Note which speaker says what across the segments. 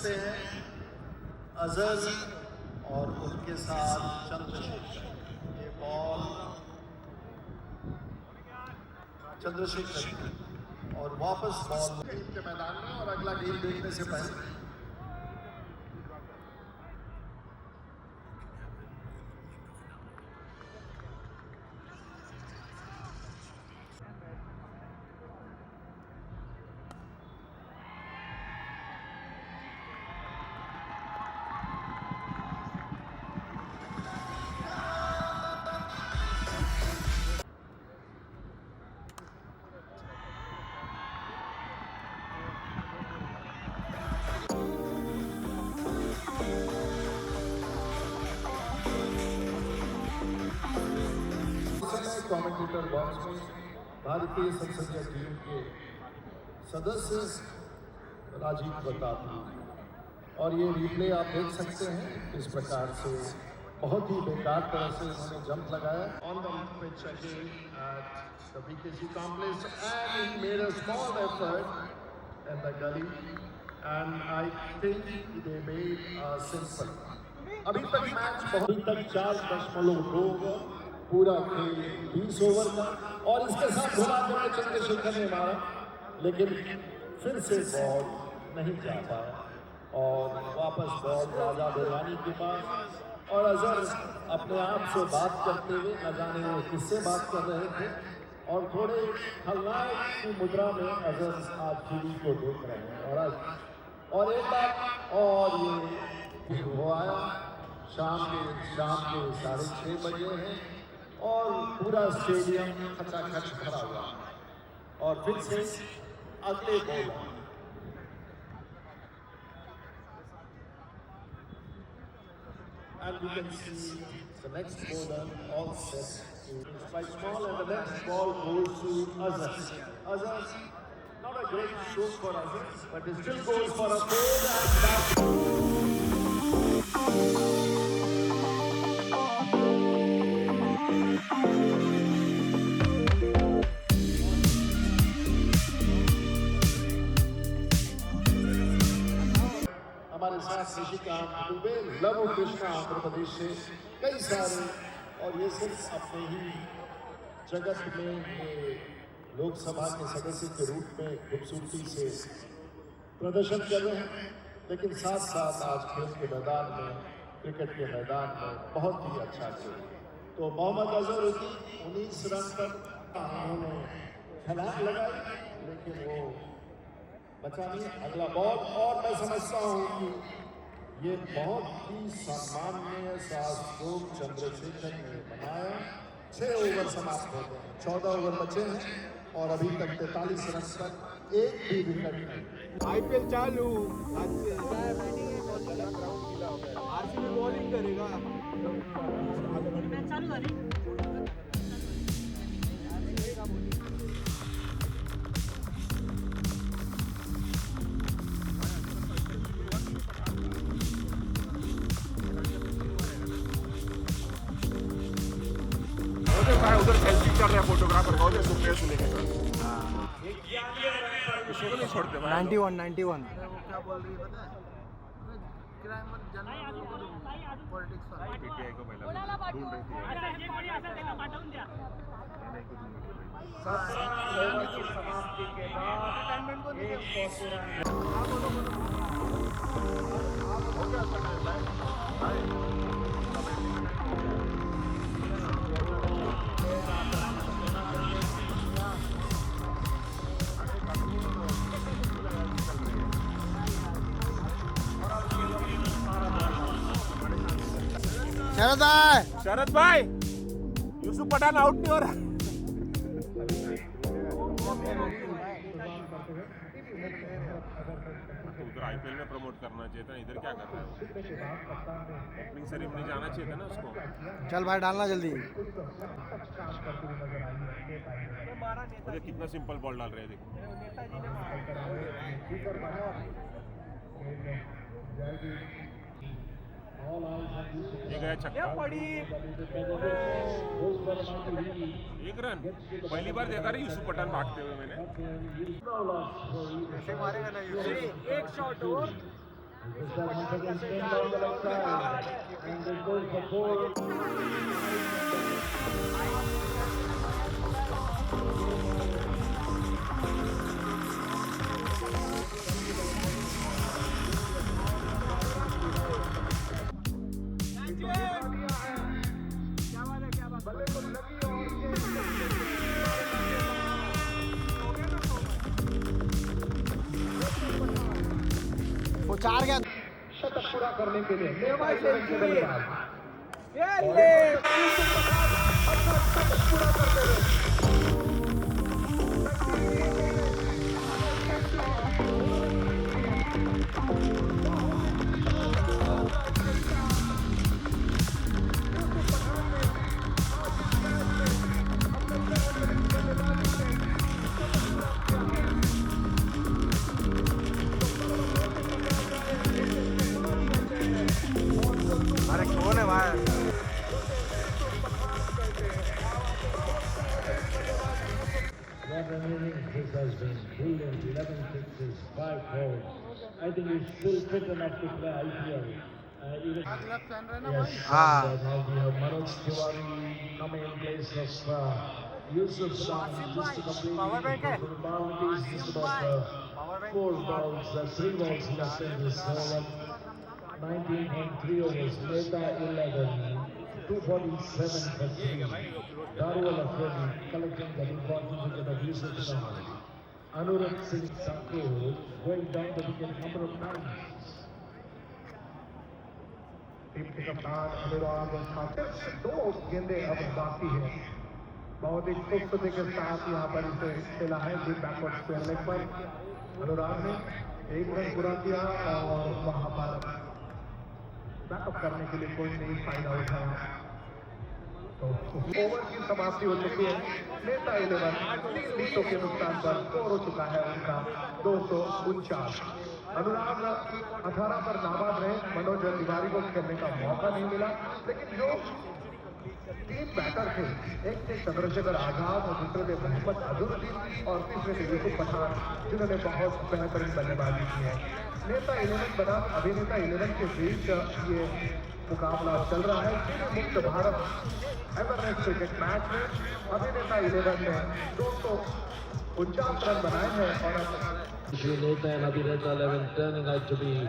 Speaker 1: सकते हैं अजहर और उनके साथ चंद्रशेखर। ये बॉल चंद्रशेखर और वापस बॉल के मैदान में। और अगला गेम देखने से पहले कमेंटेटर बॉक्स में भारतीय संसदीय टीम के सदस्य राजीव प्रताप और ये रिप्ले आप देख सकते हैं इस प्रकार से बहुत ही बेकार तरह से उन्होंने जंप लगाया on the pitch again at the BKC complex and he made a small effort in the gully and I think they made a simple. अभी तक मैच बहुत तक 4.2 पूरा खेल 20 ओवर का और इसके साथ घुमा के चंद्रशेखर ने मारा लेकिन फिर से बॉल नहीं जा पाया और वापस बॉल राजा बेरवानी के पास और अजहर अपने आप से बात करते हुए न जाने वो किससे बात कर रहे थे और थोड़े खलनायक की मुद्रा में अजहर आज सीरीज को देख रहे हैं। और एक बात और ये वो आया शाम के 6:30 बजे हैं और पूरा स्टेडियम खचाखच भरा हुआ और फिर से अगले ball and we can see the next bowler all set is quite small and the next ball goes to Azhar. Azhar, not a great stroke for Azhar, but he still goes for a four and back. हमारे साथ निशिकांत दुबे, लवु कृष्णा आंध्र प्रदेश से कई सारे और ये सिर्फ अपने ही जगत में ये लोकसभा के सदस्य के रूप में खूबसूरती से प्रदर्शन कर रहे हैं लेकिन साथ साथ आज खेल के मैदान में क्रिकेट के मैदान में बहुत ही अच्छा खेल। तो मोहम्मद अजहरुद्दीन 19 रन पर उन्होंने छलांग लगाई लेकिन वो बचा नहीं। अगला बॉल और मैं समझता हूँ कि ये बहुत ही सम्माननीय स्ट्रोक चंद्रशेखर ने बनाया। 6 ओवर समाप्त हो गए, 14 ओवर बचे हैं और अभी तक 43 रन पर एक भी विकेट नहीं।
Speaker 2: आईपीएल चालू आरसीबी बॉलिंग करेगा चालू झाली। उधर सेल्फी कर रहे हैं फोटोग्राफर को उधर सुप्रिया से लेके इसको नहीं छोड़ते 91 क्या बोल रही है पता है क्राइम जनरल पॉलिटिक्स पीटीआई को पहले ढूंढ रही थी समाप्ति के शरद भाई यूसुफ पठान आउट नहीं हो रहा। उधर आईपीएल में प्रमोट करना चाहिए था, इधर क्या कर रहा है? ओपनिंग सेरेमनी जाना चाहिए था ना उसको।
Speaker 3: चल भाई डालना जल्दी।
Speaker 2: मुझे कितना सिंपल बॉल डाल रहे हैं देखो। ये गया छक्का। एक रन पहली बार देखा रही यूसुफ पठान भागते हुए मैंने।
Speaker 3: ऐसे मारेगा ना यूसुफ।
Speaker 4: एक शॉट और
Speaker 1: This time once again spin down the left side. And it goes for four.
Speaker 3: वो 4 गया
Speaker 1: शतक पूरा करने के लिए नेता इलेवन के बल्लेबाज शतक पूरा करते हुए
Speaker 3: अरे कौन है भाई
Speaker 1: What an innings this has been. Brilliant. 11 sixes, 5 fours. I think he's still fit enough to play IPL. Even yes,
Speaker 3: हाँ।
Speaker 1: and, now we have Manoj Tiwari coming in place of Yusuf Khan just to complete
Speaker 3: Power bank है?
Speaker 1: the formalities. Just about 4 balls, 3 balls left in this over. 19.3 overs. Mehta 11. 247 for 3. Darwal Afridi collecting the important wicket of Yusuf Khan. Anurag Singh Thakur going down the wicket number of times. Team के कप्तान अनुराग ठाकुर से 2 गेंदें अब बाकी है बहुत ही खूबसूरती के साथ यहाँ पर इसे खेला है डीप बैकवर्ड स्क्वायर लेग पर अनुराग ने 1 रन पूरा किया और वहां पर बैकअप करने के लिए कोई नहीं फायदा उठाया तो ओवर की समाप्ति हो चुकी है नेता 11 3 विकेटों के नुकसान पर स्कोर हो चुका है उनका 249 अनुराग 18 पर नाबाद रहे मनोज तिवारी को खेलने का मौका नहीं मिला लेकिन जो 3 बैटर थे एक थे चंद्रशेखर आजाद और दूसरे थे मोहम्मद अजहरुद्दीन और तीसरे थे यूसुफ पठान जिन्होंने बहुत बेहतरीन बल्लेबाजी की है नेता 11 बनाम अभिनेता 11 के बीच ये मुकाबला चल रहा है चीनी मुक्त भारत एवरनेस्ट क्रिकेट मैच में अभिनेता 11 ने 249 रन बनाए हैं और Neta and Abhineta 11 turning out to be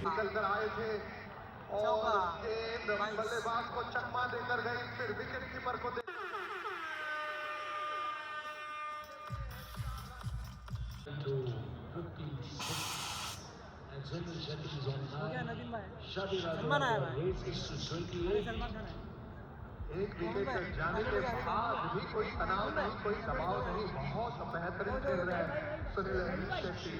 Speaker 1: निकल कर आए थे और गेंद बल्लेबाज को चकमा देकर गई, फिर विकेट कीपर को
Speaker 2: सलमान आया भाई, सलमान खान है।
Speaker 1: एक विकेट जाने के बाद भी कोई तनाव नहीं, कोई दबाव नहीं, बहुत बेहतरीन खेल रहे हैं सुनील शेट्टी।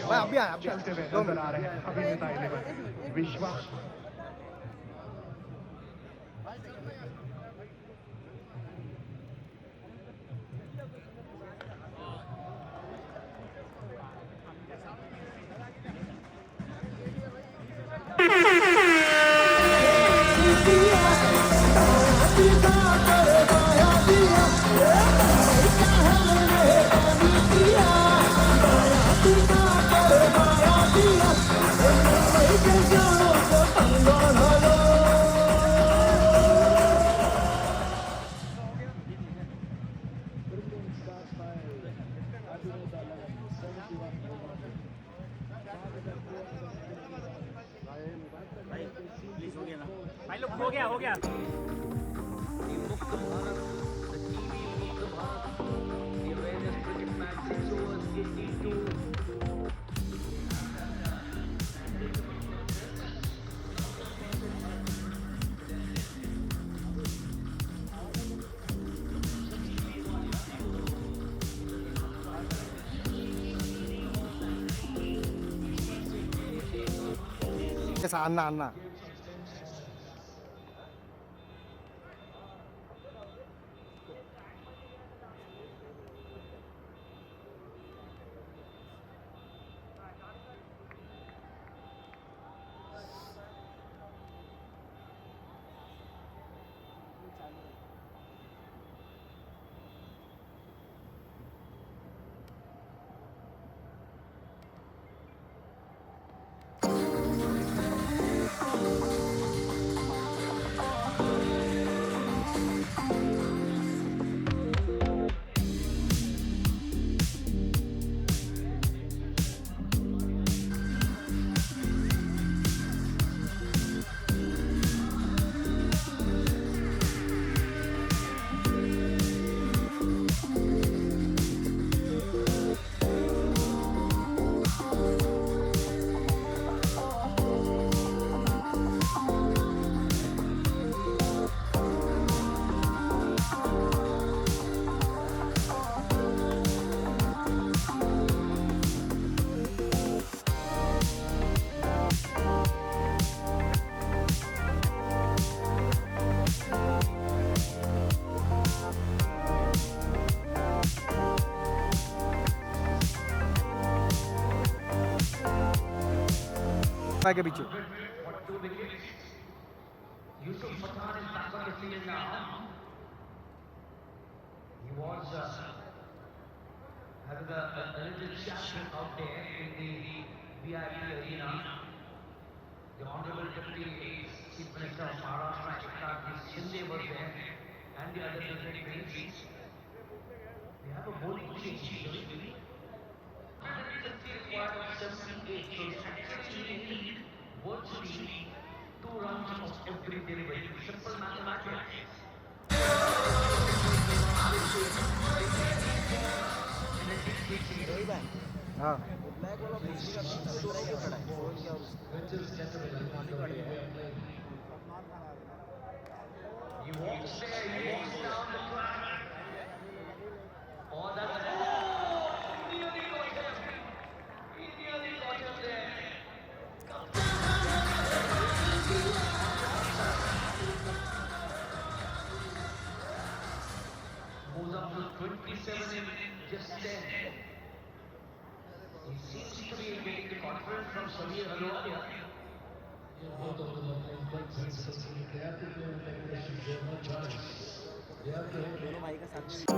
Speaker 3: भाई अभी आया, अभी
Speaker 1: चलते हुए नजर आ रहे हैं अभिनेता 11 विश्वास।
Speaker 4: भाई लोग हो गया
Speaker 3: कैसा अन्ना अन्ना के पीछे
Speaker 5: Yusuf Pathan is back on the field now. He was having a little chat out there in the VIP arena. The Honorable Deputy Chief Minister of Maharashtra, Eknath Shinde, was there, and the other dignitaries. They have a bowling change usually. Required of 78, so actually need virtually 2 runs of every delivery. Simple mathematics.
Speaker 3: हाँ
Speaker 5: He walks there, he walks down the track. Oh, that's he nearly got him. He nearly got him there. Moves up to 27 in Samir Ahluwalia.
Speaker 1: Both of them are playing quite sensibly. They have to play with aggression. They have no choice. They have to.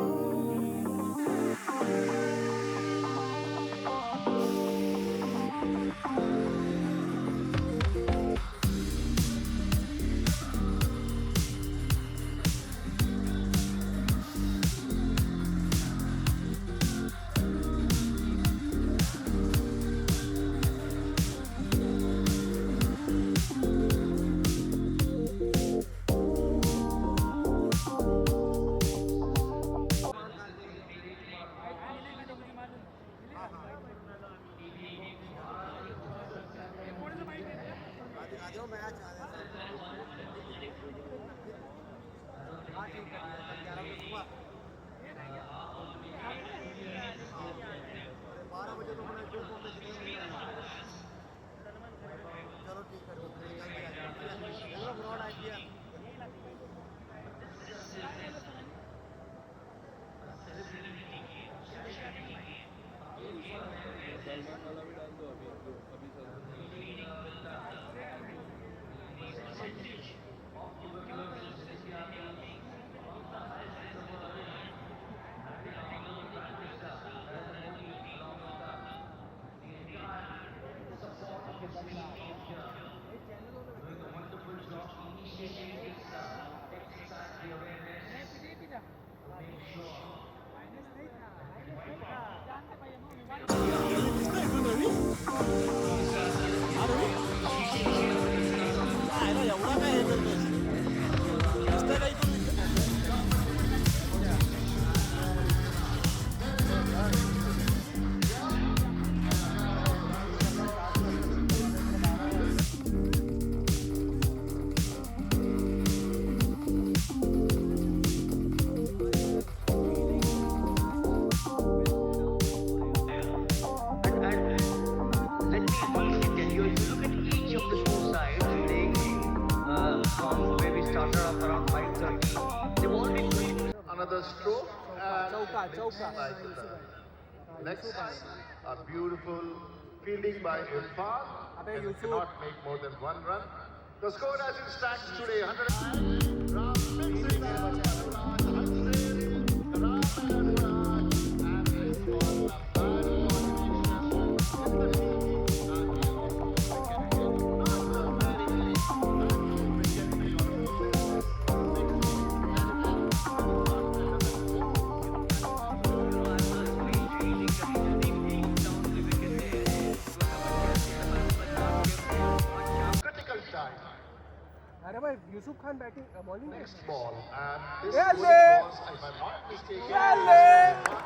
Speaker 1: Another stroke and like the next a beautiful fielding by Irfan, and he cannot make more than one run. The score as it stands today 100. Critical time.
Speaker 3: अरे भाई Yusuf Khan batting bowling
Speaker 1: Next ball, and this
Speaker 3: Yeah,
Speaker 1: was, if I'm not mistaken,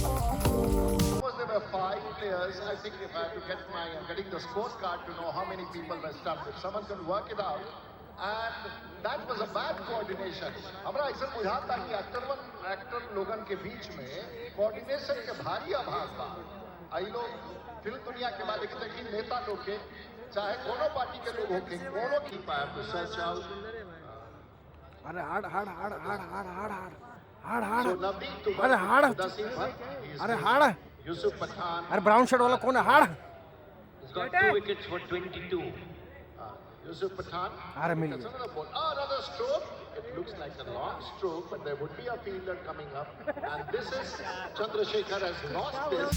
Speaker 1: suppose there were 5 players. I think if I had to getting the scorecard to know how many people were stumped, if someone can work it out, and that was a bad coordination. हमरा अक्सर बुझाता कि actor लोगन के बीच में coordination के भारी अभाव बा। आई लोग फिल्म दुनिया के बाद देखिए नेता लोग के चाहे कोनो पार्टी के लोग होके कोनो की पाए to search out.
Speaker 3: अरे हार्ड
Speaker 1: So Navdeep Tumar,
Speaker 3: अरे हार्ड
Speaker 1: Dasim Bhatt,
Speaker 3: अरे हार्ड
Speaker 1: Yusuf Pathan,
Speaker 3: अरे ब्राउन शर्ट वाला कौन है hard
Speaker 5: He's got 2 wickets for 22.
Speaker 1: Yusuf Pathan.
Speaker 3: अरे मिल
Speaker 1: That's
Speaker 3: गया
Speaker 1: another ball. Another stroke. It looks like a long stroke, but there would be a fielder coming up. And this is Chandrasekhar has lost this.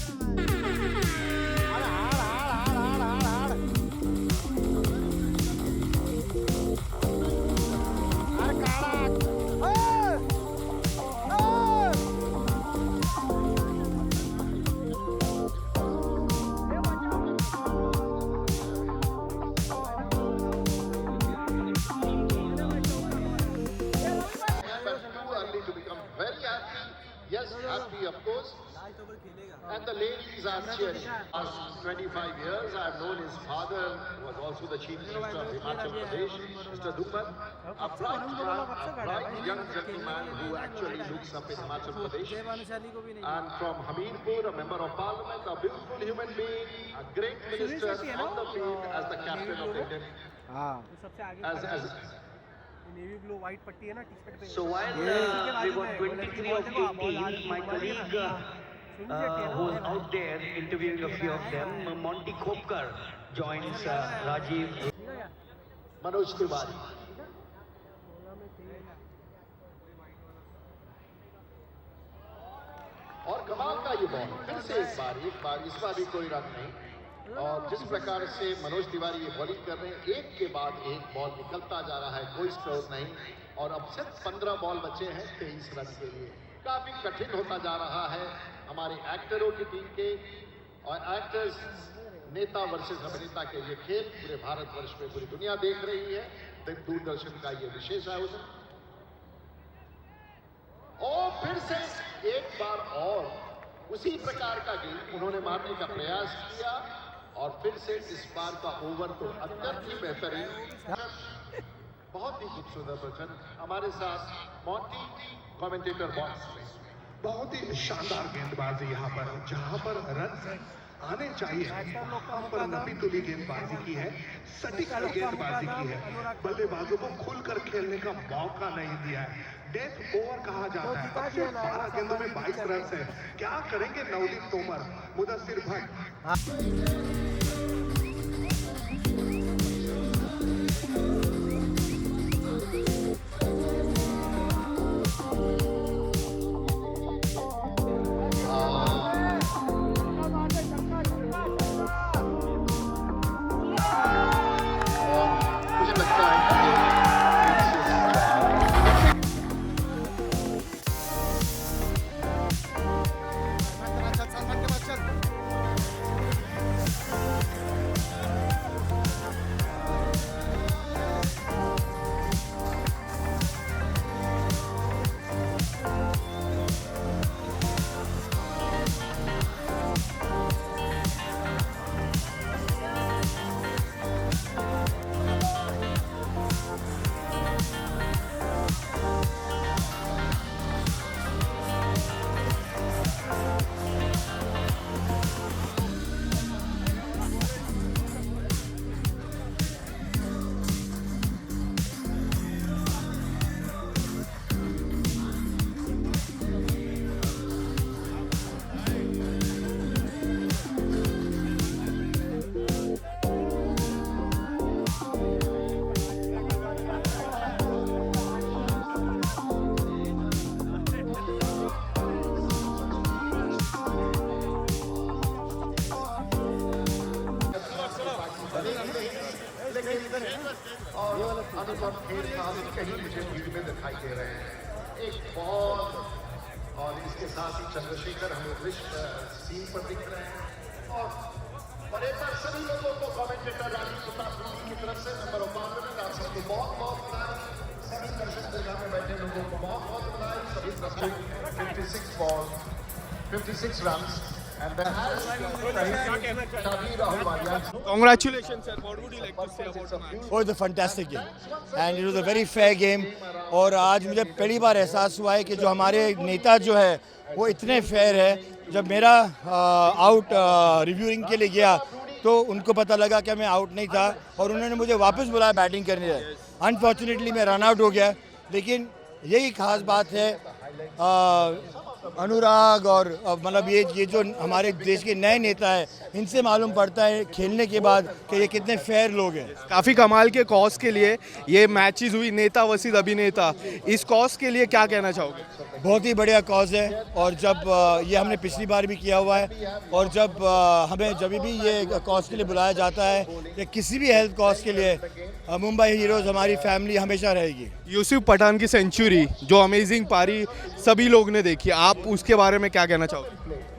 Speaker 3: अरे hard अरे काड़ा
Speaker 1: But too early to become very happy. Yes, happy of course. And the ladies are cheering. Last 25 years, I have known his father was also the chief minister of Himachal Pradesh, Mr. Duman, a bright young gentleman who actually looks up in Himachal Pradesh. And from Hamirpur, a member of parliament, a beautiful human being, a great minister on the field as the captain of Indian.
Speaker 3: हाँ navy blue white पट्टी है ना T shirt पे।
Speaker 5: So while we got 23 of the teams, my colleague who is out there interviewing a few of them, Monty Kopkar joins Rajiv.
Speaker 1: Manoj Tiwari, और कमाल का ये ball फिर से एक बार इस बार भी कोई रन नहीं। और जिस प्रकार से मनोज तिवारी ये बॉलिंग कर रहे हैं, एक के बाद एक बॉल निकलता जा रहा है, कोई स्कोर नहीं। और अब सिर्फ 15 बॉल बचे हैं 23 रन के लिए। काफी कठिन होता जा रहा है हमारे एक्टरों की टीम के। और एक्टर्स नेता वर्सेस अभिनेता के ये खेल पूरे भारतवर्ष में पूरी दुनिया देख रही है। दूरदर्शन का ये विशेष आयोजन। और फिर से एक बार और उसी प्रकार का गेंद उन्होंने मारने का प्रयास किया। और फिर से इस बार का ओवर तो अत्यंत ही बेहतरीन, बहुत ही खूबसूरत वचन। हमारे साथ मोंटी कमेंटेटर बॉक्स में।
Speaker 6: बहुत ही शानदार गेंदबाजी यहाँ पर, जहाँ पर रन आने चाहिए वहाँ पर नपी तुली गेंदबाजी की है, सटीक गेंदबाजी की है। बल्लेबाजों को खुलकर खेलने का मौका नहीं दिया है। डेथ ओवर कहा जाता है। अब सिर्फ 12 गेंदों में 22 रन है। क्या करेंगे नवदीप तोमर, मुदस्सिर भट्ट?
Speaker 1: मुझे लगता है कि और अनुपम खेल कहीं मुझे टीवी में दिखाई दे रहे हैं। एक बॉल और इसके साथ ही चंद्रशेखर हमें विश्व सीन पर दिख रहे हैं। और बड़े पर सभी लोगों को कमेंटेटर राजीव प्रताप की तरफ से नंबर 92 आप सबको बहुत बहुत बधाई। सभी दर्शक दरगाह में बैठे लोगों को बहुत बहुत बधाई। सभी 56 ball 56 run and then Rahul Wadia.
Speaker 3: Congratulations, sir. What would you like to say about the match?
Speaker 7: It was a fantastic game and it was a very fair game. और आज मुझे पहली बार एहसास हुआ है कि जो हमारे नेता जो है वो इतने फेयर है। जब मेरा आउट रिव्यूइंग के लिए गया तो उनको पता लगा कि मैं आउट नहीं था और उन्होंने मुझे वापस बुलाया बैटिंग करने। अनफॉर्चुनेटली मैं रन आउट हो गया, लेकिन यही खास बात है अनुराग और मतलब ये जो हमारे देश के नए नेता है, इनसे मालूम पड़ता है खेलने के बाद कि ये कितने फेयर लोग हैं।
Speaker 3: काफ़ी कमाल के कॉज के लिए ये मैचेस हुई, नेता वर्सेस अभिनेता। इस कॉज के लिए क्या कहना चाहोगे?
Speaker 7: बहुत ही बढ़िया कॉज है और जब ये हमने पिछली बार भी किया हुआ है और जब हमें जब भी ये कॉज के लिए बुलाया जाता है या किसी भी हेल्थ कॉज के लिए, मुंबई हीरोज़ हमारी फैमिली हमेशा रहेगी।
Speaker 3: यूसुफ पठान की सेंचुरी जो अमेजिंग पारी सभी लोग ने देखी, आप उसके बारे में क्या कहना चाहोगे?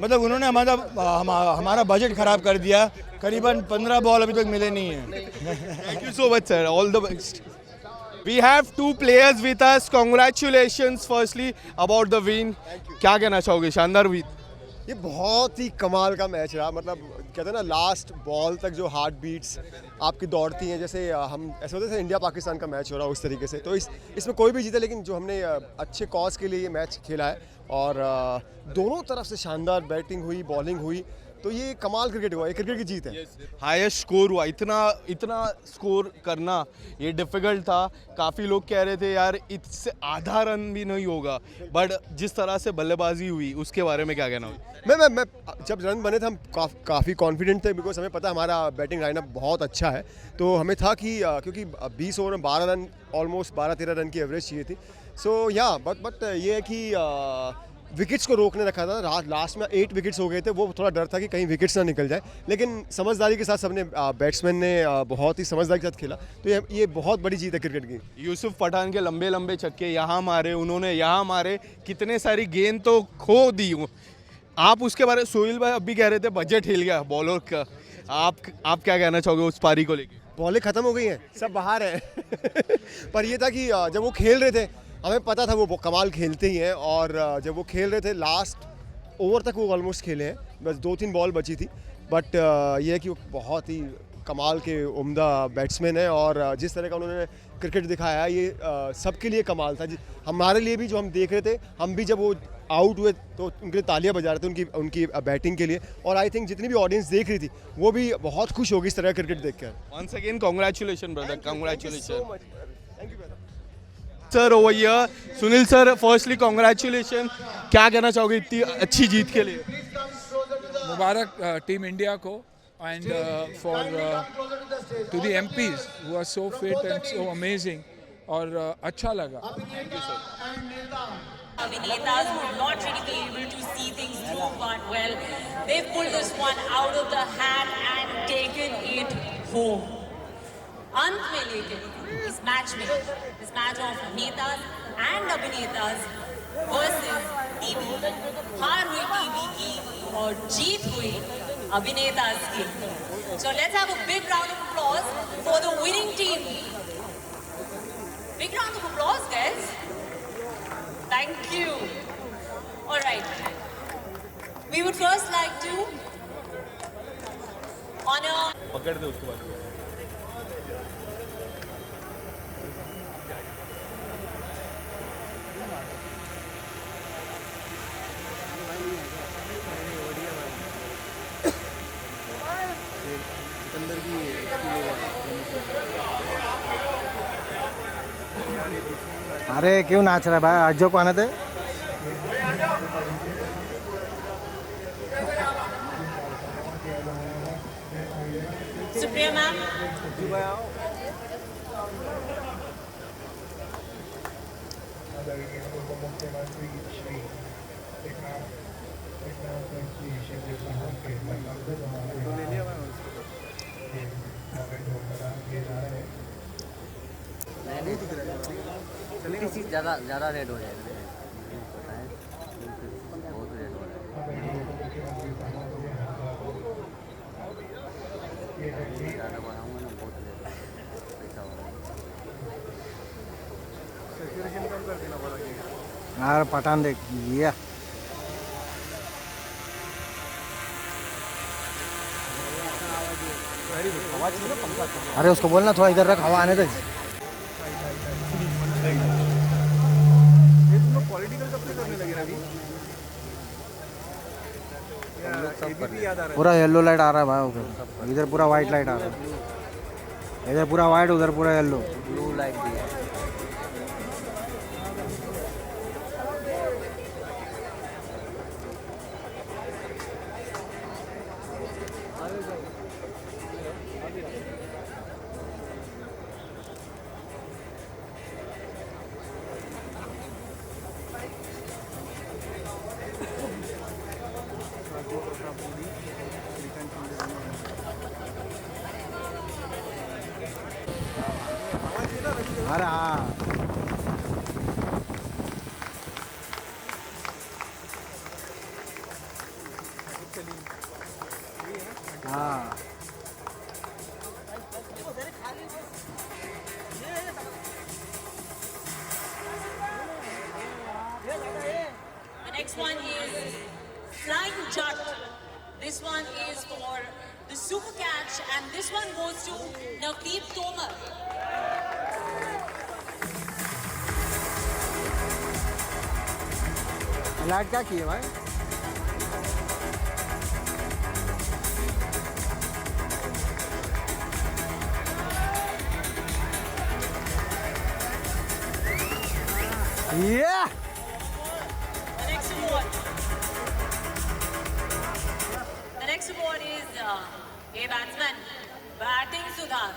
Speaker 7: मतलब उन्होंने हमारा बजट ख़राब कर दिया। करीबन 15 बॉल अभी तक मिले नहीं हैं।
Speaker 3: Thank you so much, sir. All the best. We have two players with us. Congratulations, firstly, about the win. क्या कहना चाहोगे? शानदार विन।
Speaker 8: ये बहुत ही कमाल का मैच रहा। मतलब कहते हैं ना, लास्ट बॉल तक जो हार्ट बीट्स आपकी दौड़ती हैं, जैसे हम ऐसे होते थे इंडिया पाकिस्तान का मैच हो रहा है उस तरीके से। तो इसमें कोई भी जीते, लेकिन जो हमने अच्छे कॉज के लिए ये मैच खेला है और दोनों तरफ से शानदार बैटिंग हुई, बॉलिंग हुई, तो तो ये कमाल क्रिकेट हुआ, ये क्रिकेट की जीत है।
Speaker 3: हाईएस्ट स्कोर हुआ, इतना स्कोर करना ये डिफिकल्ट था। काफ़ी लोग कह रहे थे यार इससे आधा रन भी नहीं होगा, बट जिस तरह से बल्लेबाजी हुई उसके बारे में क्या कहना होगा?
Speaker 8: मैं जब रन बने थे हम काफ़ी कॉन्फिडेंट थे, बिकॉज हमें पता हमारा बैटिंग लाइनअप बहुत अच्छा है। तो हमें था कि क्योंकि 20 ओवर में 12 रन, ऑलमोस्ट 12-13 रन की एवरेज चाहिए थी। सो या बट ये है कि विकेट्स को रोकने रखा था। लास्ट में 8 विकेट्स हो गए थे, वो थोड़ा डर था कि कहीं विकेट्स ना निकल जाए, लेकिन समझदारी के साथ सबने बैट्समैन ने बहुत ही समझदारी के साथ खेला। तो ये बहुत बड़ी जीत है क्रिकेट की।
Speaker 3: यूसुफ पठान के लंबे लंबे छक्के यहाँ मारे, उन्होंने यहाँ मारे, कितने सारी गेंद तो खो दी। आप उसके बारे में, सोहेल भाई अभी कह रहे थे बजट हिल गया बॉलर का, आप क्या कहना चाहोगे उस पारी को लेके?
Speaker 8: बॉलें खत्म हो गई हैं, सब बाहर है पर ये था कि जब वो खेल रहे थे हमें पता था वो कमाल खेलते ही हैं, और जब वो खेल रहे थे लास्ट ओवर तक वो ऑलमोस्ट खेले हैं, बस 2-3 बॉल बची थी। बट ये है कि वो बहुत ही कमाल के उम्दा बैट्समैन है, और जिस तरह का उन्होंने क्रिकेट दिखाया ये सबके लिए कमाल था। हमारे लिए भी, जो हम देख रहे थे, हम भी जब वो आउट हुए तो उनके लिए तालियां बजा रहे थे उनकी बैटिंग के लिए, और आई थिंक जितनी भी ऑडियंस देख रही थी वो भी बहुत खुश होगी इस तरह का क्रिकेट देखकर।
Speaker 3: Once again congratulation brother, congratulation
Speaker 8: thank you.
Speaker 3: Sir over here. Sunil sir, firstly congratulation, क्या कहना चाहोगे इतनी अच्छी जीत के लिए?
Speaker 9: मुबारक टीम इंडिया को, and for to the MPs who are so fit and so amazing, और अच्छा लगा।
Speaker 3: Thank you sir.
Speaker 10: Abhinetas would not really be able to see things through but well. They've pulled this one out of the hat and taken it home. अंत में लेकिन इस match of नेताज and अभिनेताज versus TV, हार हुई TV की और जीत हुई अभिनेताज की। So let's have a big round of applause for the winning team. Big round of applause, guys. Thank you. All right. We would first like to honor.
Speaker 3: पकड़ दे उसके बाद।
Speaker 2: अरे क्यों नाच रहा है भाई, आजो को आने दे।
Speaker 10: Supriya ma'am.
Speaker 11: ज़्यादा रेड हो जाएगा, पता है, बहुत रेड हो जाएगा। ज़्यादा बढ़ाऊंगा ना, बहुत रेड पैसा होगा।
Speaker 2: यार पठान देख ये, अरे उसको बोलना थोड़ा इधर रख, हवा आने दे। पूरा येलो लाइट आ रहा है भाई, इधर पूरा वाइट लाइट आ रहा है, इधर पूरा वाइट, उधर पूरा येलो,
Speaker 11: ब्लू लाइट भी है।
Speaker 2: अरे हाँ हाँ
Speaker 10: The next one is Flying Jut. This one is for the super catch, and this one goes to Navdeep Tomar.
Speaker 2: Light क्या की है भाई? Yeah!
Speaker 10: The next award. The next award is a batsman, batting Sudhar.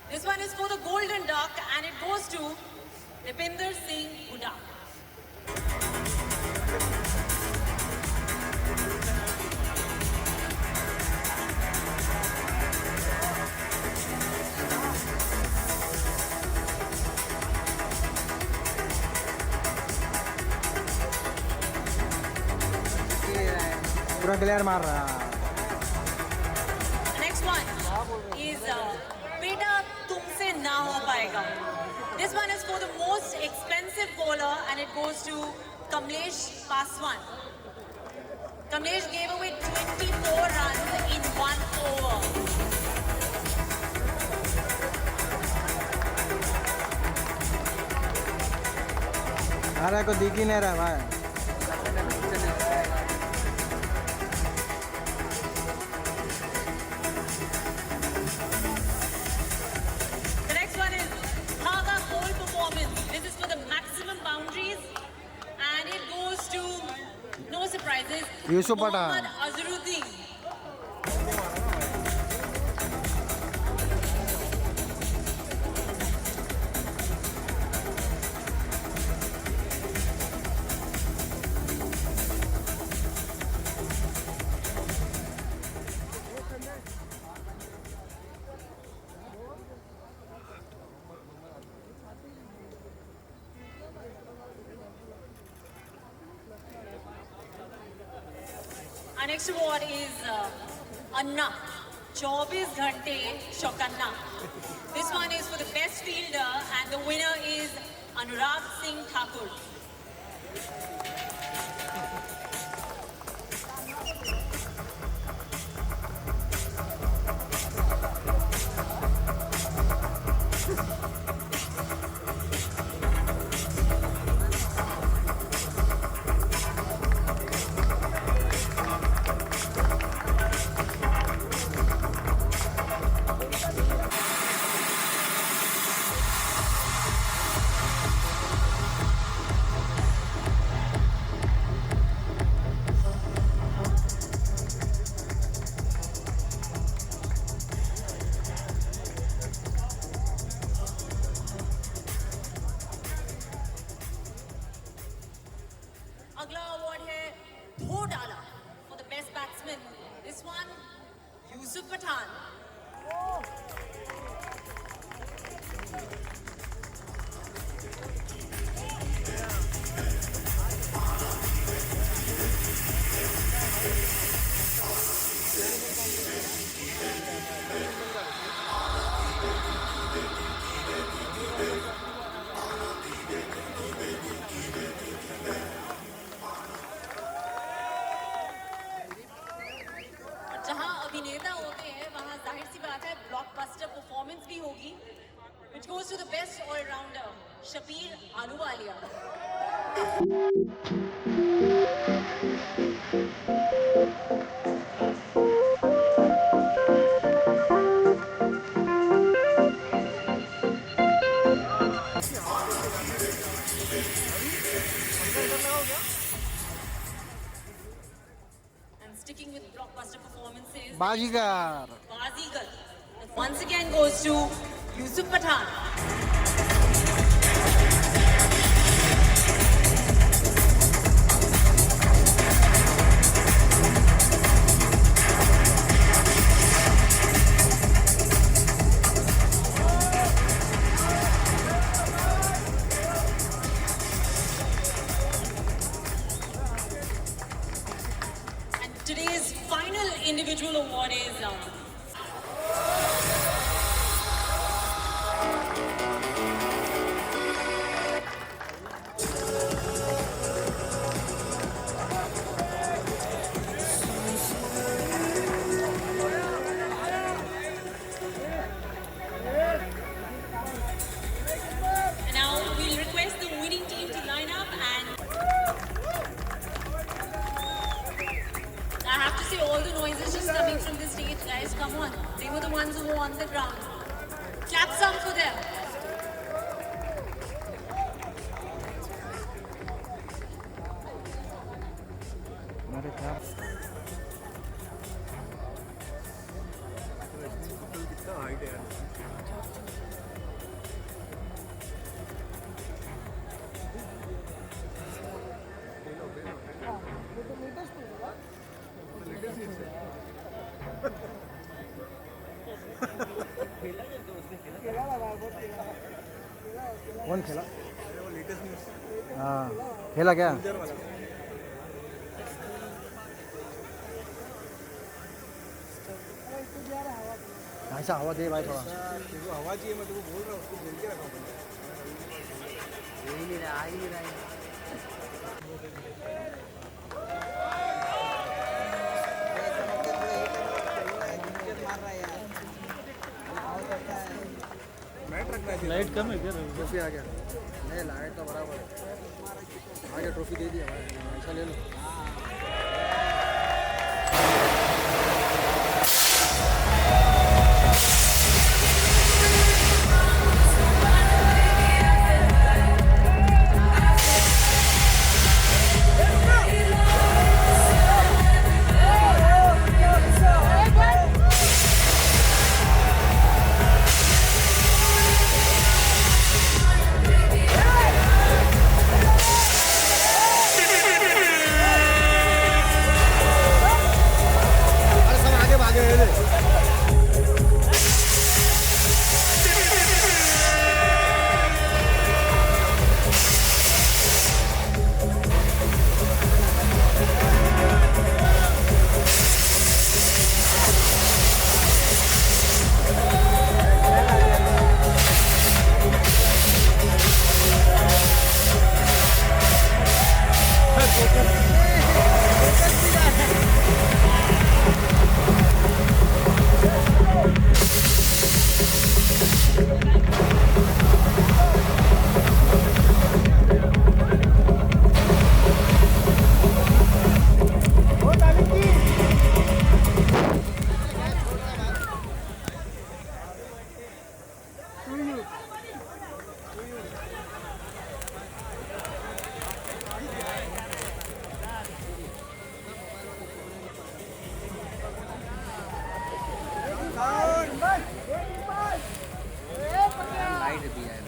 Speaker 10: This one is for the Golden Duck and it goes to Dipinder Singh Hooda.
Speaker 2: पूरा glare मार रहा है.
Speaker 10: The next one is Beta Tumse Na Ho Paega. This one is for the most expensive bowler and it goes to Kamlesh Paswan. Kamlesh gave away 24 runs in 1 over.
Speaker 2: अरे को दिख ही नहीं रहा भाई.
Speaker 10: The next one is Haga Pole Performance. This is for the maximum boundaries and it goes to, no surprises,
Speaker 2: Yusuf Pathan.
Speaker 10: Mohammad Azharuddin. Our next award is Anna, 24 Ghante Shokanna. This one is for the best fielder and the winner is Anurag Singh Thakur. अगला award है धो डाला for the best batsman. This one, Yusuf Pathan. जहां अभिनेता होते हैं वहां जाहिर सी बात है ब्लॉकबस्टर परफॉर्मेंस भी होगी, which goes to the best all-rounder Shabir Ahluwalia. And sticking with blockbuster performances,
Speaker 2: Baazigar.
Speaker 10: Bazigar once again goes to Yusuf Pathan. And today's final individual award is and now we'll request the winning team to line up, and I have to say all the noises just coming from the stage, guys, come on. They were the ones who were on the ground. Clap some for them.
Speaker 2: अरे क्या कौन खेला? हाँ खेला क्या? ऐसा हवा दे भाई थोड़ा।
Speaker 11: हवा चाहिए, मैं तुमको बोल रहा हूँ, उसको बोल के रखा हूँ। यही नहीं रहा, आ ही नहीं रहा है।
Speaker 2: लाइट कम है क्या? ट्रॉफी आ गया। नहीं लाइट तो बराबर है, आ गया, ट्रॉफी दे दिया भाई, ऐसा ले लो।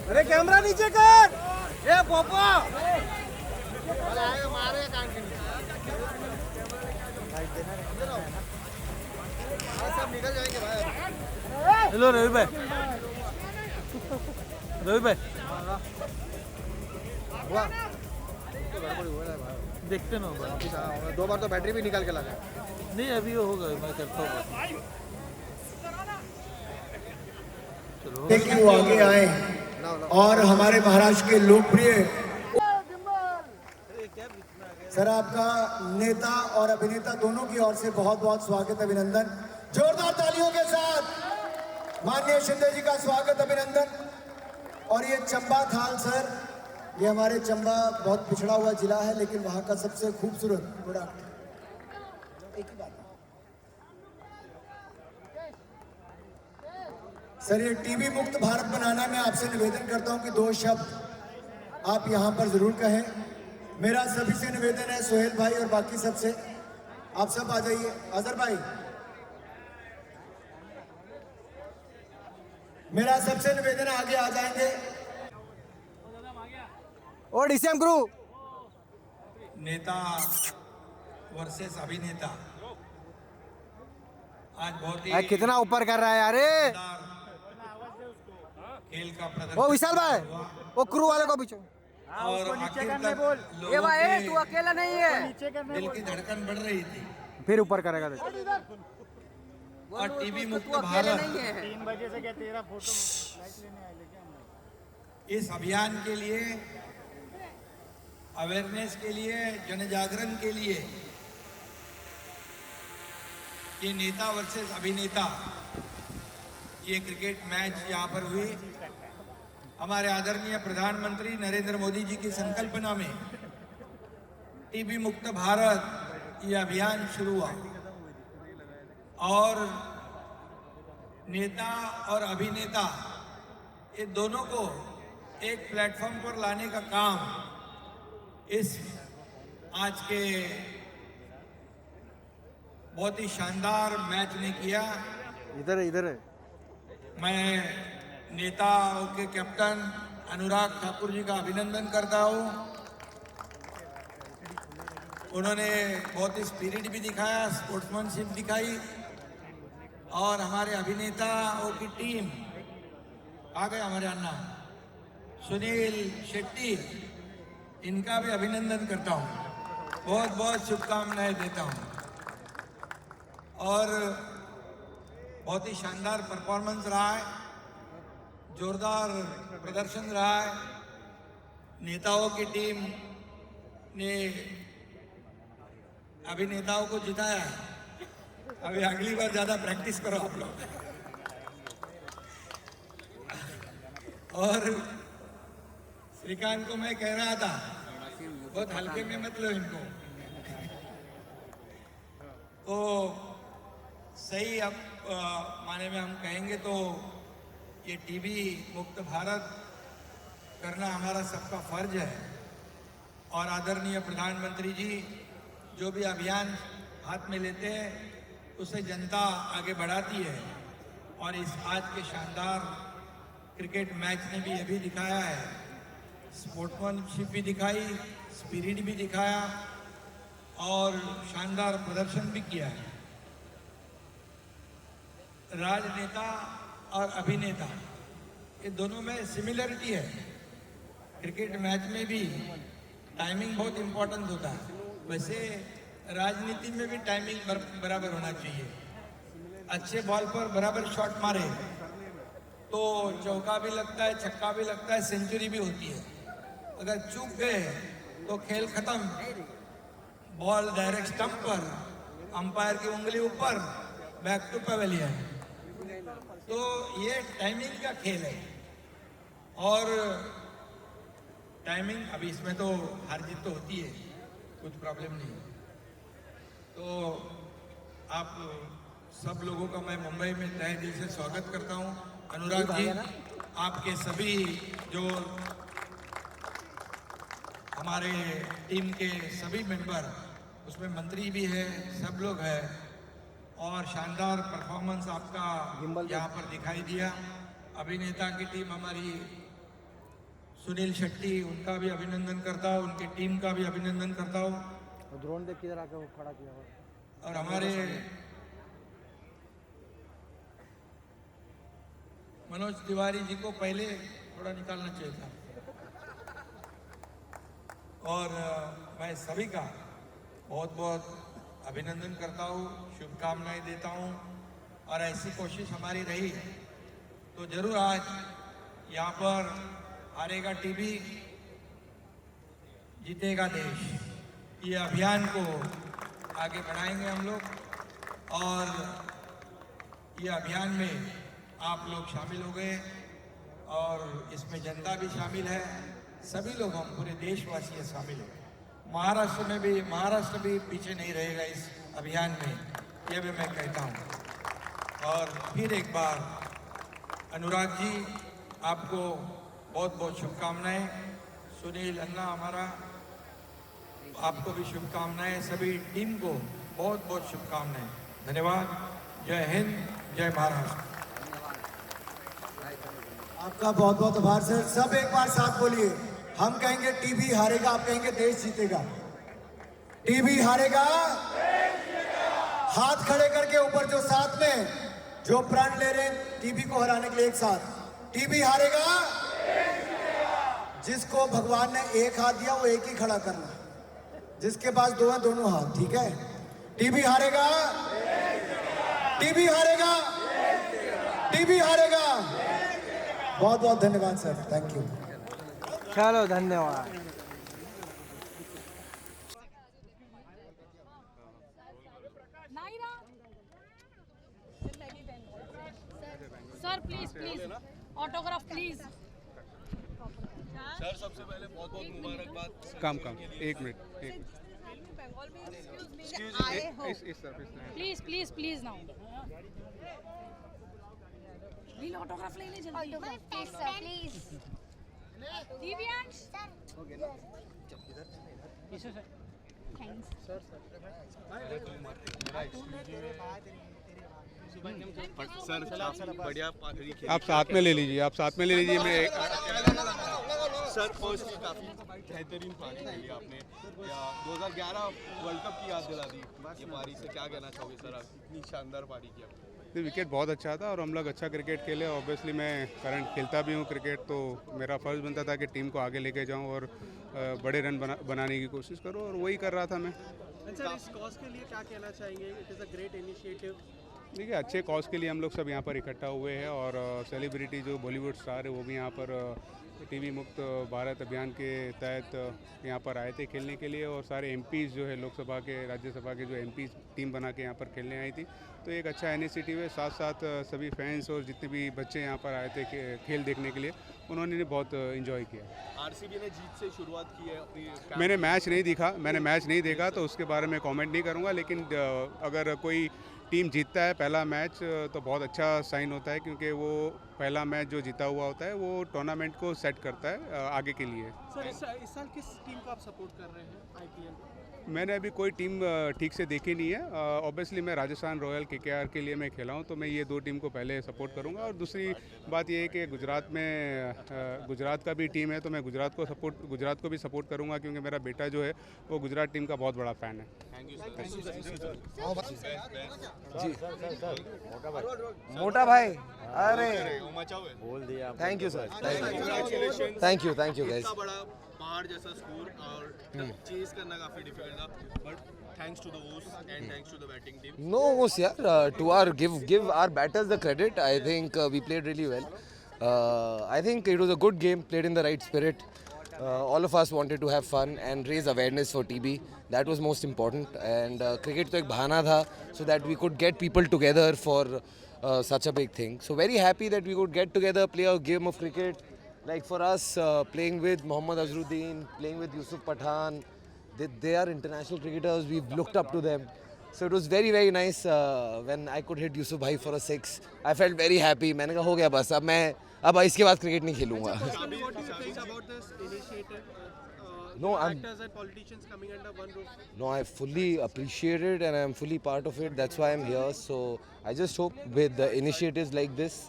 Speaker 2: अरे कैमरा नीचे कर, ए पोपो सब निकल जाएंगे भाई। हेलो रवि भाई, रवि भाई हुआ देखते ना भाई, 2 बार तो बैटरी भी निकाल के लगा। नहीं अभी वो होगा, मैं करता हूँ।
Speaker 12: लेकिन वो आगे आए और हमारे महाराष्ट्र के लोकप्रिय सर, आपका नेता और अभिनेता दोनों की ओर से बहुत बहुत स्वागत, अभिनंदन। जोरदार तालियों के साथ माननीय शिंदे जी का स्वागत, अभिनंदन। और ये चंबा थाल सर, ये हमारे चंबा बहुत पिछड़ा हुआ जिला है, लेकिन वहाँ का सबसे खूबसूरत प्रोडक्ट। एक ही बात सर, ये टीबी मुक्त भारत बनाना में आपसे निवेदन करता हूं कि 2 शब्द आप यहां पर जरूर कहें। मेरा सभी से निवेदन है, सोहेल भाई और बाकी सबसे, आप सब आ जाइए। अजहर भाई, मेरा सबसे निवेदन है, आगे आ जाएंगे।
Speaker 2: और डीसीएम गुरु
Speaker 13: नेता वर्सेस अभिनेता आज बहुत ही
Speaker 2: कितना ऊपर कर रहा है यार,
Speaker 13: खेल का प्रदर्शन।
Speaker 2: वो विशाल भाई, वो क्रू वाले को पीछे
Speaker 13: और नीचे करने बोल,
Speaker 2: ये भाई तू अकेला नहीं है,
Speaker 13: दिल की धड़कन बढ़ रही थी।
Speaker 2: फिर ऊपर करेगा
Speaker 13: और टीबी मुक्त भारत
Speaker 4: 3 बजे से क्या तेरा फोटो लाइट लेने आए लेके
Speaker 13: इस अभियान के लिए, अवेयरनेस के लिए, जन जागरण के लिए ये नेता वर्सेस अभिनेता ये क्रिकेट मैच यहाँ पर हुई। हमारे आदरणीय प्रधानमंत्री नरेंद्र मोदी जी की संकल्पना में टीबी मुक्त भारत ये अभियान शुरू हुआ और नेता और अभिनेता ये दोनों को एक प्लेटफॉर्म पर लाने का काम इस आज के बहुत ही शानदार मैच ने किया।
Speaker 2: इधर है, इधर है।
Speaker 13: मैं नेताओं के कैप्टन अनुराग ठाकुर जी का अभिनंदन करता हूँ। उन्होंने बहुत ही स्पिरिट भी दिखाया, स्पोर्ट्समैनशिप दिखाई, और हमारे अभिनेताओं की टीम आ गए, हमारे अन्ना सुनील शेट्टी, इनका भी अभिनंदन करता हूँ, बहुत बहुत शुभकामनाएं देता हूँ। और बहुत ही शानदार परफॉर्मेंस रहा है, जोरदार प्रदर्शन रहा है। नेताओं की टीम ने अभिनेताओं को जिताया है। अभी अगली बार ज्यादा प्रैक्टिस करो आप लोग। और श्रीकांत को मैं कह रहा था, बहुत हल्के में मत लो इनको। तो सही अब माने में हम कहेंगे तो ये टीबी मुक्त भारत करना हमारा सबका फर्ज है। और आदरणीय प्रधानमंत्री जी जो भी अभियान हाथ में लेते हैं उसे जनता आगे बढ़ाती है। और इस आज के शानदार क्रिकेट मैच ने भी ये भी दिखाया है, स्पोर्ट्समैनशिप भी दिखाई, स्पिरिट भी दिखाया और शानदार प्रदर्शन भी किया है। राजनेता और अभिनेता ये दोनों में सिमिलरिटी है। क्रिकेट मैच में भी टाइमिंग बहुत इम्पोर्टेंट होता है, वैसे राजनीति में भी टाइमिंग बराबर होना चाहिए। अच्छे बॉल पर बराबर शॉट मारे तो चौका भी लगता है, छक्का भी लगता है, सेंचुरी भी होती है। अगर चूक गए तो खेल खत्म। बॉल डायरेक्ट स्टंप पर, अंपायर की उंगली ऊपर, बैक टू पवेलियन। तो ये टाइमिंग का खेल है। और टाइमिंग अभी इसमें तो हार जीत तो होती है, कुछ प्रॉब्लम नहीं। तो आप सब लोगों का मैं मुंबई में तहे दिल से स्वागत करता हूं। अनुराग जी, आपके सभी जो हमारे टीम के सभी मेंबर, उसमें मंत्री भी है, सब लोग हैं, और शानदार परफॉर्मेंस आपका यहाँ पर दिखाई दिया। अभिनेता की टीम हमारी सुनील शेट्टी, उनका भी अभिनंदन करता हूँ, उनकी टीम का भी अभिनंदन करता हूँ।
Speaker 2: ड्रोन देख किधर आके वो खड़ा किया हुआ।
Speaker 13: और हमारे मनोज तिवारी जी को पहले थोड़ा निकालना चाहिए था। और मैं सभी का बहुत बहुत अभिनंदन करता हूँ, शुभकामनाएं देता हूँ। और ऐसी कोशिश हमारी रही तो जरूर आज यहाँ पर हारेगा टीबी, जीतेगा देश, ये अभियान को आगे बढ़ाएंगे हम लोग। और ये अभियान में आप लोग शामिल हो गए और इसमें जनता भी शामिल है, सभी लोग, हम पूरे देशवासी शामिल हैं। महाराष्ट्र भी पीछे नहीं रहेगा इस अभियान में, ये भी मैं कहता हूँ। और फिर एक बार अनुराग जी, आपको बहुत बहुत शुभकामनाएं। सुनील अन्ना हमारा, आपको भी शुभकामनाएं। सभी टीम को बहुत बहुत शुभकामनाएं। धन्यवाद। जय हिंद, जय महाराष्ट्र।
Speaker 12: आपका बहुत बहुत आभार सर। सब एक बार साथ बोलिए। हम कहेंगे टीबी हारेगा, आप कहेंगे देश जीतेगा। टीबी हारेगा, हाथ खड़े करके ऊपर, जो साथ में जो प्रण ले रहे हैं टीबी को हराने के लिए, एक साथ। टीबी हारेगा, जिसको भगवान ने एक हाथ दिया वो एक ही खड़ा करना, जिसके पास दो है दोनों हाथ, ठीक है। टीबी हारेगा, टीबी हारेगा, टीबी हारेगा। बहुत बहुत धन्यवाद सर, थैंक यू।
Speaker 2: चलो धन्यवाद।
Speaker 10: Sir please autograph please.
Speaker 3: Sir सबसे पहले बहुत बहुत मुबारकबाद।
Speaker 11: काम एक minute,
Speaker 10: please now reel autograph ले ले जल्दी।
Speaker 14: प्लीज
Speaker 10: दिव्यांश
Speaker 2: ओके ना।
Speaker 3: आप साथ में ले लीजिए, आप साथ में ले लीजिए। मैं सर फर्स्ट काफ़ी बेहतरीन पारी खेली आपने, 2011 वर्ल्ड कप की याद दिला दी ये पारी से, क्या कहना चाहोगे सर आप, इतनी शानदार पारी की आपने?
Speaker 14: विकेट बहुत अच्छा था और हम लोग अच्छा क्रिकेट खेले। ऑब्वियसली मैं करंट खेलता भी हूँ क्रिकेट, तो मेरा फ़र्ज़ बनता था कि टीम को आगे लेके जाऊँ और बड़े रन बनाने की कोशिश करूँ, और वही कर रहा था मैं।
Speaker 11: सर इस कॉज के लिए क्या कहना चाहेंगे? It is a great initiative.
Speaker 14: देखिए, अच्छे कॉज के लिए हम लोग सब यहाँ पर इकट्ठा हुए हैं, और सेलिब्रिटी जो बॉलीवुड स्टार है वो भी यहाँ पर टीबी मुक्त भारत अभियान के तहत यहाँ पर आए थे खेलने के लिए, और सारे एमपीज़ जो है लोकसभा के, राज्यसभा के जो एमपीज़ टीम बना के यहाँ पर खेलने आई थी। तो एक अच्छा इनिशिएटिव है। साथ साथ सभी फैंस और जितने भी बच्चे यहाँ पर आए थे खेल देखने के लिए, उन्होंने बहुत एंजॉय किया।
Speaker 3: आरसीबी ने जीत से शुरुआत की है।
Speaker 14: मैंने मैच नहीं देखा तो उसके बारे में कमेंट नहीं करूँगा, लेकिन अगर कोई टीम जीतता है पहला मैच तो बहुत अच्छा साइन होता है, क्योंकि वो पहला मैच जो जीता हुआ होता है वो टूर्नामेंट को सेट करता है आगे के लिए।
Speaker 11: सर इस साल किस टीम को आप सपोर्ट कर रहे हैं आईपीएल?
Speaker 14: मैंने अभी कोई टीम ठीक से देखी नहीं है। ऑब्वियसली मैं राजस्थान रॉयल केकेआर के लिए मैं खेला हूँ, तो मैं ये दो टीम को पहले सपोर्ट करूँगा। और दूसरी बात ये है कि गुजरात का भी टीम है, तो मैं गुजरात को भी सपोर्ट करूँगा, क्योंकि मेरा बेटा जो है वो गुजरात टीम का बहुत बड़ा फ़ैन है।
Speaker 2: मोटा भाई, अरे बोल दिया। Thank you sir, thank you guys.
Speaker 3: पहाड़ जैसा स्कोर और चेस करना काफी डिफिकल्ट था, but thanks to the host and thanks to the batting team.
Speaker 2: No, yaar, to our give our batters the credit. I think we played really well. I think it was a good game, played in the right spirit. All of us wanted to have fun and raise awareness for TB. That was most important. And cricket to ek bahana tha, so that we could get people together for such a big thing. So very happy that we could get together, play a game of cricket. Like for us, playing with Mohammad Azharuddin, playing with Yusuf Pathan, they are international cricketers. We've looked up to them. So it was very, very nice when I could hit Yusuf Bhai for a 6. I felt very happy. मैंने कहा हो गया बस, अब इसके बाद cricket नहीं खेलूँगा.
Speaker 11: What do you think about this initiative?
Speaker 2: No,
Speaker 11: actors and politicians coming under one roof.
Speaker 2: No, I fully appreciate it and I'm fully part of it. That's why I'm here. So I just hope with the initiatives like this,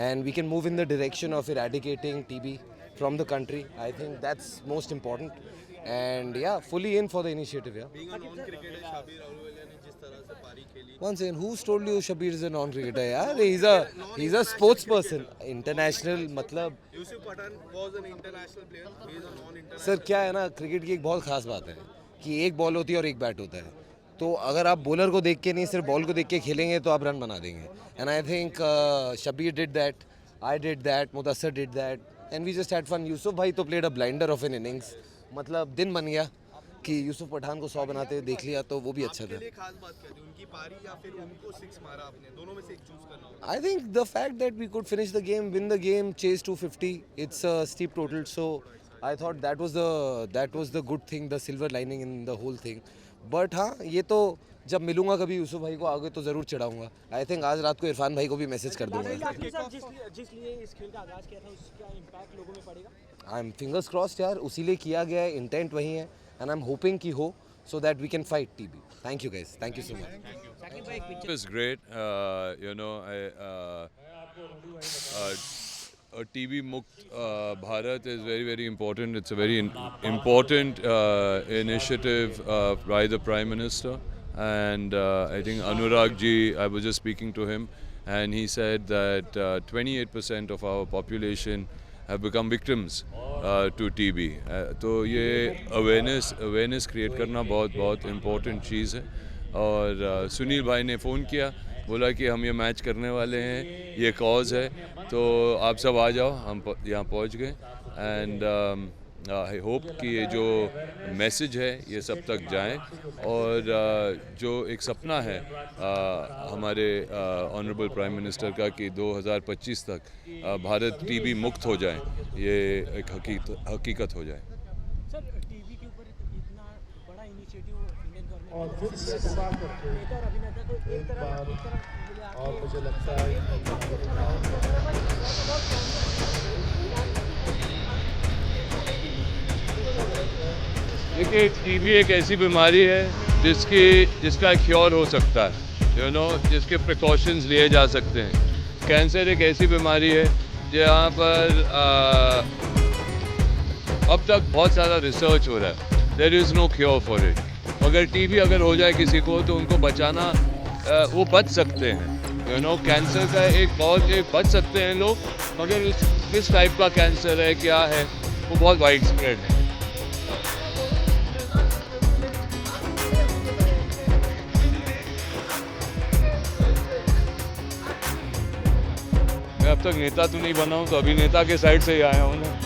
Speaker 2: and we can move in the direction of eradicating TB from the country. I think that's most important. And yeah, fully in for the initiative. Yeah.
Speaker 3: Being a non-cricketer, Shabir Ahluwalia ने जिस तरह से पारी खेली.
Speaker 2: One second, who's told you Shabir is a non-cricketer? Yeah, he's a sports person. International मतलब.
Speaker 3: Yusuf Pathan was an international player. He is a non-international.
Speaker 2: Sir क्या है ना, क्रिकेट की एक बहुत खास बात है कि एक बॉल होती है और एक बैट होता है. तो अगर आप बॉलर को देख के नहीं सिर्फ बॉल को देख के खेलेंगे तो आप रन बना देंगे. And I think Shabbir did that, I did that, Mudassar did that, and we just had fun. Yusuf भाई तो played a blinder of an innings. मतलब दिन बन गया कि यूसुफ पठान को 100 बनाते हुए देख लिया, तो वो भी अच्छा था.
Speaker 3: आपके लिए खास बात क्या थी, उनकी पारी या फिर उनको 6 मारा आपने? दोनों में से एक चूज करना होगा.
Speaker 2: I think the fact that we could finish the game, win the game, chase 250, it's a steep total. So I thought that was the good thing, the silver lining in the whole thing. But हाँ, ये तो जब मिलूंगा कभी यूसुफ भाई को आगे तो ज़रूर चढ़ाऊंगा. आई थिंक आज रात को इरफान भाई को भी मैसेज कर दूंगा.
Speaker 11: जिस लिए इस खेल का आगाज किया था उसका इम्पैक्ट लोगों में पड़ेगा.
Speaker 2: आई एम फिंगर्स क्रॉस्ड यार, उसी लिए किया गया है, इंटेंट वही है, एंड आई एम होपिंग कि हो, so that we can fight TB. Thank you guys. Thank you so much.
Speaker 15: It was great. A TB Mukt Bharat is very, very important. It's a very important initiative by the Prime Minister. And I think Anurag ji, I was just speaking to him, and he said that 28% of our population have become victims to TB. तो ये awareness create करना बहुत important चीज़ है. और सुनील भाई ने phone किया, बोला कि हम ये मैच करने वाले हैं, ये कॉज है, तो आप सब आ जाओ. हम यहाँ पहुँच गए. एंड आई होप कि ये जो मैसेज है ये सब तक जाए, और जो एक सपना है हमारे ऑनरेबल प्राइम मिनिस्टर का कि 2025 तक भारत टीबी मुक्त हो जाए, ये एक हकीकत हो जाए.
Speaker 11: सर टीबी के ऊपर इतना बड़ा इनिशिएटिव इंडियन गवर्नमेंट
Speaker 1: और फिर से दुआ करते हैं
Speaker 11: और अभिनेता को एक तरफ
Speaker 1: और मुझे लगता है
Speaker 15: देखिए टीबी एक ऐसी बीमारी है जिसका क्योर हो सकता है, जिसके प्रिकॉशंस लिए जा सकते हैं। कैंसर एक ऐसी बीमारी है जहाँ पर अब तक बहुत सारा रिसर्च हो रहा है, there is no cure for it. अगर टीबी अगर हो जाए किसी को तो उनको बचाना, वो बच सकते हैं, कैंसर का एक बच सकते हैं लोग, मगर किस टाइप का कैंसर है क्या है वो बहुत वाइड स्प्रेड है। मैं अब तक नेता तो नहीं बना हूँ, तो अभिनेता के साइड से ही आया हूँ ना।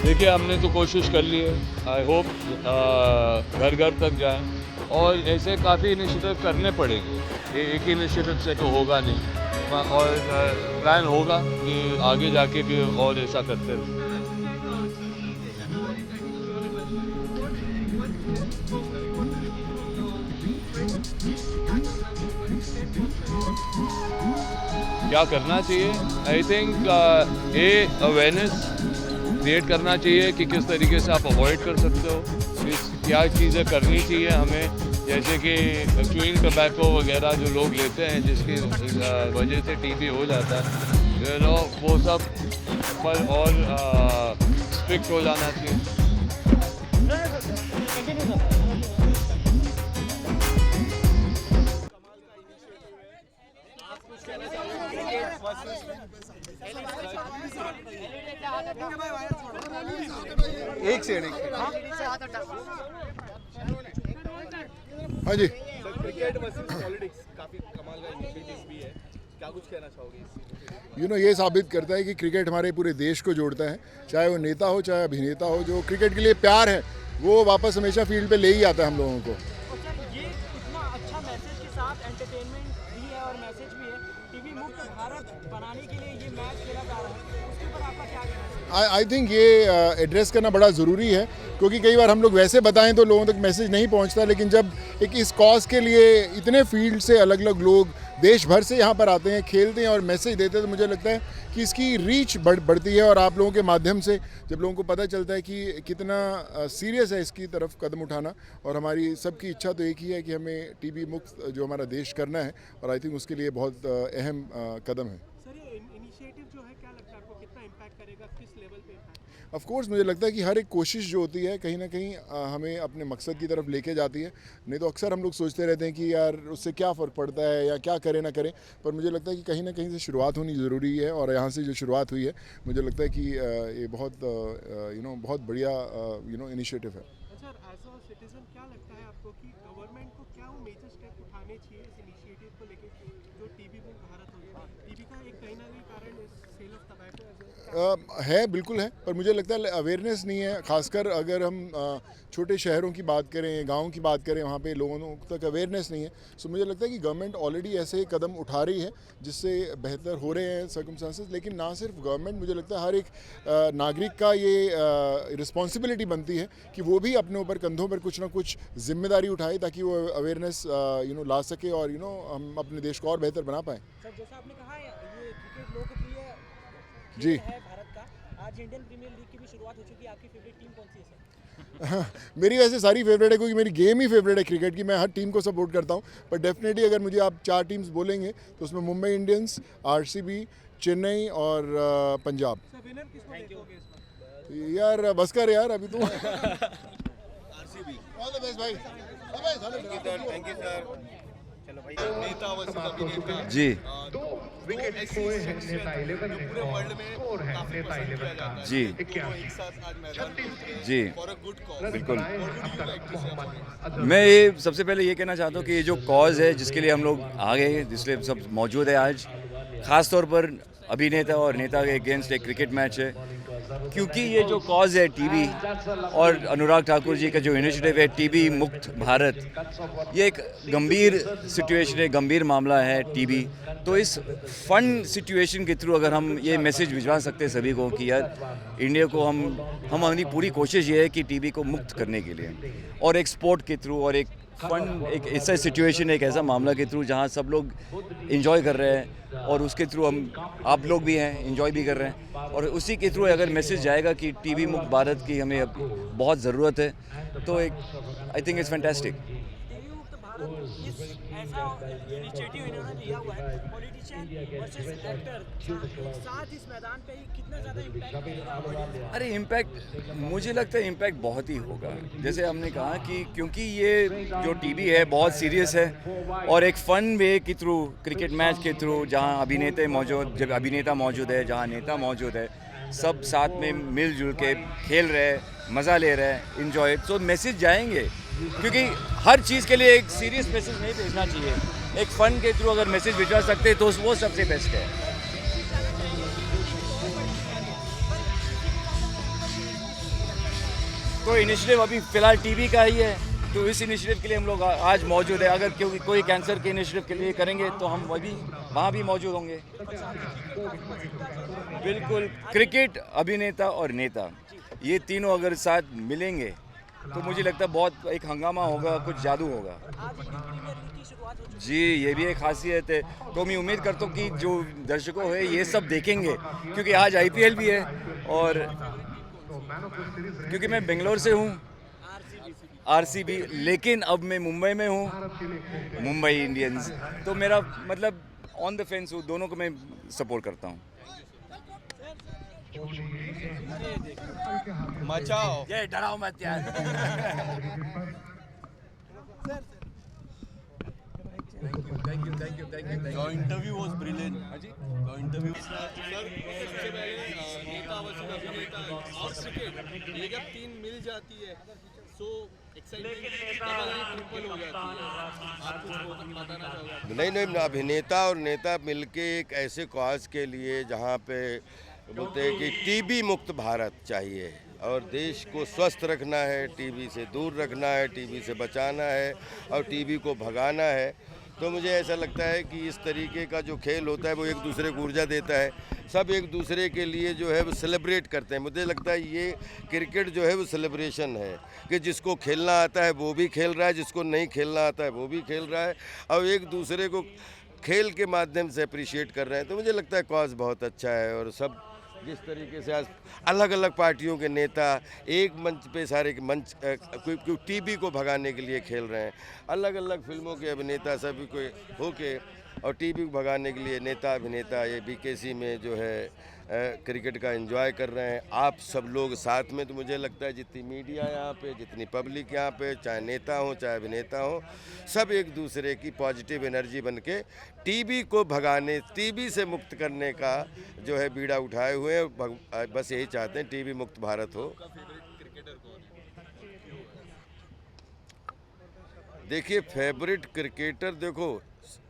Speaker 15: देखिए हमने तो कोशिश कर ली है, आई होप घर घर तक जाएं, और ऐसे काफ़ी इनिशिएटिव करने पड़ेंगे। एक ही इनिशिएटिव से तो होगा नहीं, और प्लान होगा कि आगे जाके भी और ऐसा करते रहें। क्या करना चाहिए? आई थिंक अवेयरनेस क्रिएट करना चाहिए कि किस तरीके से आप अवॉइड कर सकते हो, क्या चीज़ें करनी चाहिए हमें, जैसे कि च्यूइंग टबैको वगैरह जो लोग लेते हैं जिसकी वजह से टीबी हो जाता है, वो सब पर और स्ट्रिक्ट हो जाना चाहिए।
Speaker 3: एक से
Speaker 16: हाँ जी,
Speaker 3: क्रिकेट वर्सेस पॉलिटिक्स काफी कमाल का इनिशिएटिव भी है, क्या कुछ कहना चाहोगे?
Speaker 16: ये साबित करता है कि क्रिकेट हमारे पूरे देश को जोड़ता है, चाहे वो नेता हो चाहे अभिनेता हो, जो क्रिकेट के लिए प्यार है वो वापस हमेशा फील्ड पे ले ही आता है हम लोगों को।
Speaker 4: ये इतना अच्छा मैसेज के साथ एंटरटेनमेंट भी है और मैसेज भी है, टीबी मुक्त भारत बनाने के लिए ये मैच खेला जा रहा है, उसके ऊपर आपका क्या कहना है?
Speaker 16: आई थिंक ये एड्रेस करना बड़ा ज़रूरी है, क्योंकि कई बार हम लोग वैसे बताएं तो लोगों तक मैसेज नहीं पहुंचता, लेकिन जब एक इस कॉज के लिए इतने फील्ड से अलग अलग लोग देश भर से यहाँ पर आते हैं, खेलते हैं और मैसेज देते हैं, तो मुझे लगता है कि इसकी रीच बढ़ती है। और आप लोगों के माध्यम से जब लोगों को पता चलता है कि कितना सीरियस है इसकी तरफ कदम उठाना, और हमारी सबकी इच्छा तो एक ही है कि हमें टीबी मुक्त जो हमारा देश करना है, और आई थिंक उसके लिए बहुत अहम कदम है। ऑफ कोर्स मुझे लगता है कि हर एक कोशिश जो होती है कहीं ना कहीं हमें अपने मकसद की तरफ लेके जाती है। नहीं तो अक्सर हम लोग सोचते रहते हैं कि यार उससे क्या फ़र्क पड़ता है या क्या करें ना करें, पर मुझे लगता है कि कहीं ना कहीं से शुरुआत होनी ज़रूरी है, और यहाँ से जो शुरुआत हुई है मुझे लगता है कि ये बहुत बहुत बढ़िया इनिशिएटिव है।
Speaker 4: सर, एज अ सिटीजन क्या लगता है आपको कि गवर्नमेंट को क्या वो मेजर स्टेप उठाने चाहिए इस इनिशिएटिव को लेके, जो टीबी मुक्त भारत हो गया? टीबी का एक कहीं ना कहीं कारण सेल ऑफ टबैको
Speaker 16: है, बिल्कुल है, पर मुझे लगता है अवेयरनेस नहीं है। खासकर अगर हम छोटे शहरों की बात करें, गाँव की बात करें, वहाँ पे लोगों तक अवेयरनेस नहीं है। सो मुझे लगता है कि गवर्नमेंट ऑलरेडी ऐसे कदम उठा रही है जिससे बेहतर हो रहे हैं सर्कमस्टांसेस। लेकिन ना सिर्फ गवर्नमेंट, मुझे लगता है हर एक नागरिक का ये रिस्पॉन्सिबिलिटी बनती है कि वो भी अपने ऊपर कंधों पर कुछ ना कुछ जिम्मेदारी उठाए, ताकि वो अवेयरनेस ला सके और हम अपने देश को और बेहतर बना पाएँ।
Speaker 4: जैसा आपने कहा ये क्रिकेट लोकप्रिय
Speaker 16: जी
Speaker 4: है भारत का, आज इंडियन प्रीमियर लीग की भी शुरुआत हो चुकी है, आपकी फेवरेट टीम कौन सी है सर?
Speaker 16: मेरी वैसे सारी फेवरेट है, क्योंकि मेरी गेम ही फेवरेट है क्रिकेट की। मैं हर टीम को सपोर्ट करता हूँ, पर डेफिनेटली अगर मुझे आप 4 टीम्स बोलेंगे तो उसमें मुंबई इंडियंस, आरसीबी, चेन्नई और पंजाब। यार बस कर यार, अभी तो
Speaker 3: आरसीबी।
Speaker 16: ऑल द बेस्ट भाई।
Speaker 3: Thank you sir. चलो भाई, नेता वर्सेस अभिनेता
Speaker 2: जी,
Speaker 6: 2 विकेट खोए हैं नेता 11 ने,
Speaker 3: पूरे वर्ल्ड में
Speaker 6: स्कोर है नेता 11 का
Speaker 2: जी
Speaker 6: 81।
Speaker 2: जी
Speaker 3: फॉर अ गुड कॉज।
Speaker 2: बिल्कुल।
Speaker 6: मोहम्मद
Speaker 2: मैं ये सबसे पहले ये कहना चाहता हूँ कि ये जो कॉज है जिसके लिए हम लोग आ गए, जिसलिए सब मौजूद है आज, ख़ास तौर पर अभिनेता और नेता के अगेंस्ट एक क्रिकेट मैच है, क्योंकि ये जो कॉज है टीबी और अनुराग ठाकुर जी का जो इनिशिएटिव है टीबी मुक्त भारत, ये एक गंभीर सिचुएशन है, गंभीर मामला है टीबी। तो इस फन सिचुएशन के थ्रू अगर हम ये मैसेज भिजवा सकते हैं सभी को कि यार इंडिया को हमारी पूरी कोशिश ये है कि टीबी को मुक्त करने के लिए, और एक स्पोर्ट के थ्रू और एक
Speaker 17: फन, एक ऐसा सिचुएशन, एक ऐसा मामला के थ्रू जहाँ सब लोग एंजॉय कर रहे हैं और उसके थ्रू आप लोग भी हैं, एंजॉय भी कर रहे हैं, और उसी के थ्रू अगर मैसेज जाएगा कि टीवी मुक्त भारत की हमें अब बहुत ज़रूरत है, तो एक आई थिंक इट्स फैंटास्टिक।
Speaker 11: ऐसा इनिशिएटिव इन्होंने लिया हुआ है, पॉलिटिशियन वर्सेस एक्टर, साथ इस मैदान पे कितना ज़्यादा इम्पैक्ट?
Speaker 17: अरे इम्पैक्ट, मुझे लगता है इम्पैक्ट बहुत ही होगा। जैसे हमने कहा कि क्योंकि ये जो टीवी है बहुत सीरियस है, और एक फ़न वे के थ्रू, क्रिकेट मैच के थ्रू, जहाँ अभिनेता मौजूद है, जहाँ नेता मौजूद है, सब साथ में मिलजुल के खेल रहे हैं, मज़ा ले रहे हैं, इन्जॉय, तो मैसेज जाएंगे। क्योंकि हर चीज़ के लिए एक सीरियस मैसेज नहीं भेजना चाहिए, एक फ़न के थ्रू अगर मैसेज भिजवा सकते तो वो सबसे बेस्ट है। तो इनिशिएटिव अभी फ़िलहाल टीवी का ही है, तो इस इनिशिएटिव के लिए हम लोग आज मौजूद है। अगर क्योंकि कोई कैंसर के इनिशिएटिव के लिए करेंगे तो हम वहाँ भी मौजूद होंगे। बिल्कुल, क्रिकेट, अभिनेता और नेता, ये तीनों अगर साथ मिलेंगे तो मुझे लगता है बहुत एक हंगामा होगा, कुछ जादू होगा। जी, ये भी एक खासियत है। तो मैं उम्मीद करता हूँ कि जो दर्शकों है ये सब देखेंगे, क्योंकि आज IPL भी है, और क्योंकि मैं बेंगलोर से हूँ, RCB, लेकिन अब मैं मुंबई में हूँ, मुंबई इंडियंस, तो मेरा मतलब ऑन द फेंस हूँ, दोनों को मैं सपोर्ट करता हूँ।
Speaker 3: मचाओ,
Speaker 17: ये डराओ मत यार। Thank you.
Speaker 3: Your interview was brilliant. Your interview.
Speaker 4: सबसे पहले नेता वर्सेस अभिनेता और क्रिकेट, ये जब तीन मिल जाती है सो एक्साइटमेंट ट्रिपल हो जाती है। आप कुछ बताना चाहोगे?
Speaker 18: नहीं, अभिनेता और नेता मिलके एक ऐसे कॉज के लिए जहाँ पे बोलते हैं कि टीबी मुक्त भारत चाहिए, और देश को स्वस्थ रखना है, टीबी से दूर रखना है, टीबी से बचाना है, और टीबी को भगाना है। तो मुझे ऐसा लगता है कि इस तरीके का जो खेल होता है वो एक दूसरे को ऊर्जा देता है, सब एक दूसरे के लिए जो है वो सेलिब्रेट करते हैं। मुझे लगता है ये क्रिकेट जो है वो सेलिब्रेशन है, कि जिसको खेलना आता है वो भी खेल रहा है, जिसको नहीं खेलना आता है वो भी खेल रहा है, और एक दूसरे को खेल के माध्यम से अप्रिशिएट कर रहे हैं। तो मुझे लगता है कॉज बहुत अच्छा है, और सब जिस तरीके से आज अलग अलग पार्टियों के नेता एक मंच पे सारे के मंच कोई टीबी को भगाने के लिए खेल रहे हैं, अलग अलग फिल्मों के अभिनेता सभी कोई होके, और टीबी को भगाने के लिए नेता अभिनेता ये BKC में जो है क्रिकेट का एंजॉय कर रहे हैं। आप सब लोग साथ में, तो मुझे लगता है जितनी मीडिया यहाँ पे, जितनी पब्लिक यहाँ पे, चाहे नेता हो चाहे अभिनेता हो, सब एक दूसरे की पॉजिटिव एनर्जी बन के टीबी को भगाने, टीबी से मुक्त करने का जो है बीड़ा उठाए हुए हैं। बस यही चाहते हैं टीबी मुक्त भारत हो। देखिए, फेवरेट क्रिकेटर देखो,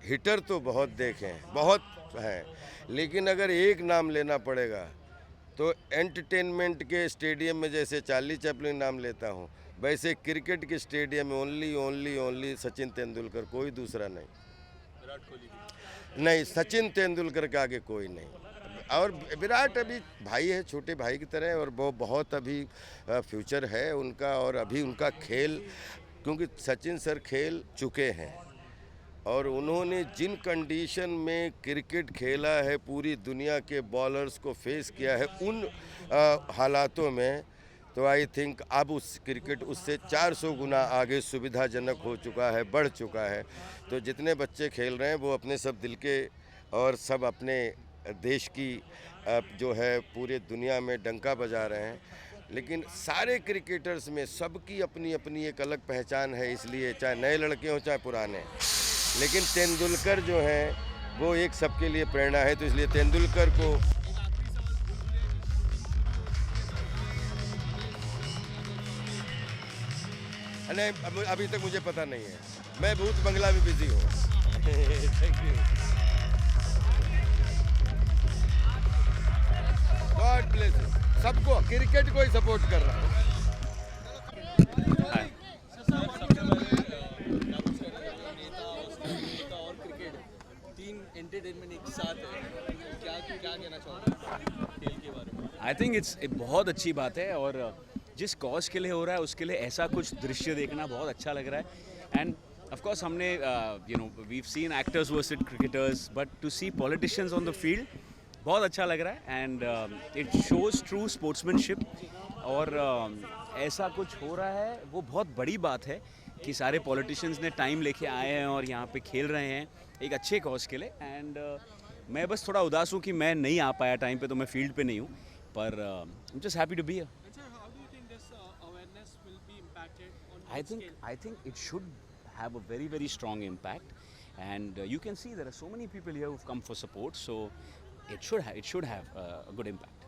Speaker 18: हिटर तो बहुत देखे हैं, बहुत हैं, लेकिन अगर एक नाम लेना पड़ेगा तो एंटरटेनमेंट के स्टेडियम में जैसे चार्ली चैपलिन नाम लेता हूँ, वैसे क्रिकेट के स्टेडियम में ओनली सचिन तेंदुलकर, कोई दूसरा नहीं। विराट कोहली नहीं, सचिन तेंदुलकर के आगे कोई नहीं। और विराट अभी भाई है, छोटे भाई की तरह, और वो बहुत अभी फ्यूचर है उनका, और अभी उनका खेल, क्योंकि सचिन सर खेल चुके हैं, और उन्होंने जिन कंडीशन में क्रिकेट खेला है, पूरी दुनिया के बॉलर्स को फेस किया है उन हालातों में, तो आई थिंक अब उस क्रिकेट उससे 400 गुना आगे सुविधाजनक हो चुका है, बढ़ चुका है। तो जितने बच्चे खेल रहे हैं वो अपने सब दिल के, और सब अपने देश की जो है पूरे दुनिया में डंका बजा रहे हैं। लेकिन सारे क्रिकेटर्स में सबकी अपनी अपनी एक अलग पहचान है, इसलिए चाहे नए लड़के हों चाहे पुराने, लेकिन तेंदुलकर जो हैं वो एक सबके लिए प्रेरणा है। तो इसलिए तेंदुलकर को नहीं, अभी तक मुझे पता नहीं है, मैं भूत बंगला में बिजी हूँ। थैंक यू, गॉड ब्लेस सबको, क्रिकेट को ही सपोर्ट कर रहा हूँ।
Speaker 4: एंटरटेनमेंट एक साथ है, क्या कहना चाहोगे खेल के बारे में?
Speaker 19: आई थिंक इट्स बहुत अच्छी बात है, और जिस कॉज के लिए हो रहा है उसके लिए ऐसा कुछ दृश्य देखना बहुत अच्छा लग रहा है, And of course, हमने we've seen actors versus cricketers, but to see politicians on the field, बहुत अच्छा लग रहा है. And it shows true sportsmanship. और ऐसा कुछ हो रहा है, वो बहुत बड़ी बात है कि सारे पॉलिटिशियंस ने टाइम लेके आए हैं और यहाँ पे खेल रहे हैं एक अच्छे कॉज के लिए. एंड मैं बस थोड़ा उदास हूँ कि मैं नहीं आ पाया टाइम पे, तो मैं फील्ड पे नहीं हूँ, पर I am just happy to be here. I think it should have a very, very strong impact, and you can see there are so many people here who've come for support, so it should have a good impact.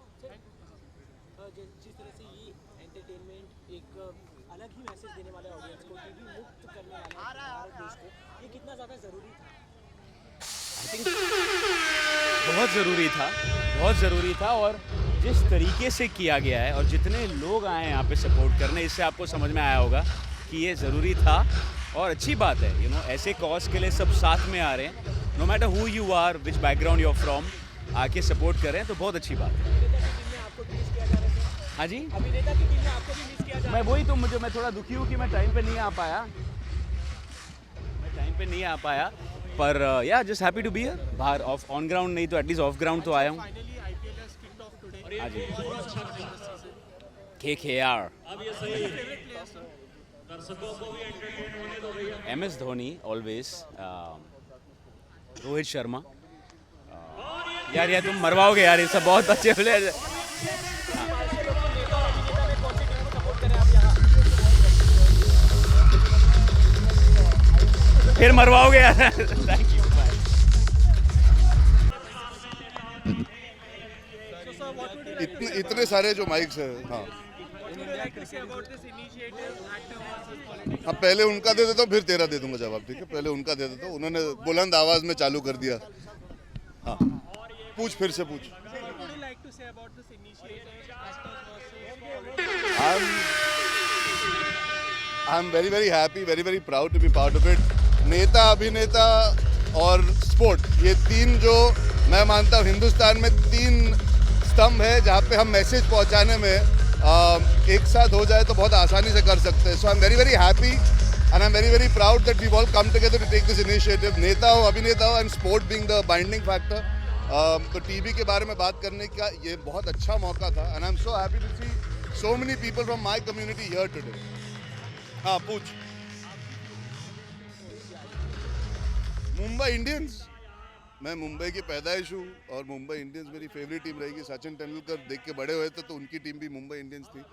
Speaker 11: जिस तरह से ये entertainment एक अलग ही message देने वाला audience को, TV मुक्त करने वाला भारत देश को, ये कितना ज़्यादा ज़रूरी था?
Speaker 19: I think बहुत ज़रूरी था और जिस तरीके से किया गया है और जितने लोग आए हैं यहाँ पे सपोर्ट करने, इससे आपको समझ में आया होगा कि ये ज़रूरी था और अच्छी बात है. ऐसे कॉज के लिए सब साथ में आ रहे हैं, no matter who you are, which background you are from, आके सपोर्ट कर रहे हैं, तो बहुत अच्छी बात है. हाँ जी,
Speaker 11: अभिनेता की टीम में आपको भी मिस किया जा रहा है.
Speaker 19: मैं वही तो मैं थोड़ा दुखी हूँ कि मैं टाइम पे नहीं आ पाया, पर या just happy to be here. बाहर ऑन ग्राउंड नहीं तो एटलीस्ट ऑफ ग्राउंड तो आया हूँ. हाँ जी, KKR, MS Dhoni always, Rohit Sharma. यार तुम मरवाओगे यार, ये सब बहुत अच्छे प्लेयर. फिर मरवाओगे यार. Thank you.
Speaker 20: इतने सारे जो माइक्स हैं. हाँ, अब पहले उनका दे देता हूँ, फिर तेरा दे दूंगा जवाब. ठीक है, पहले उनका दे देता हूँ. उन्होंने बुलंद आवाज में चालू कर दिया. हाँ, पूछ, फिर से पूछ. I am very very happy, very very proud to be part of it. नेता, अभिनेता और स्पोर्ट, ये तीन जो मैं मानता हूँ हिंदुस्तान में तीन स्तंभ है जहाँ पे हम मैसेज पहुँचाने में एक साथ हो जाए तो बहुत आसानी से कर सकते हैं. So I am very very happy and I am very very proud that we all come together to take this initiative. नेता हो, अभिनेता हो, and sport being the binding factor. तो टीवी के बारे में बात करने का ये बहुत अच्छा मौका था and I am so happy to see so many people from my community here today. हाँ, पूछ. मुंबई इंडियंस, मैं मुंबई की पैदाइश हूँ और मुंबई इंडियंस मेरी फेवरेट टीम रहेगी. सचिन तेंदुलकर देख के बड़े हुए थे तो उनकी टीम भी मुंबई इंडियंस थी,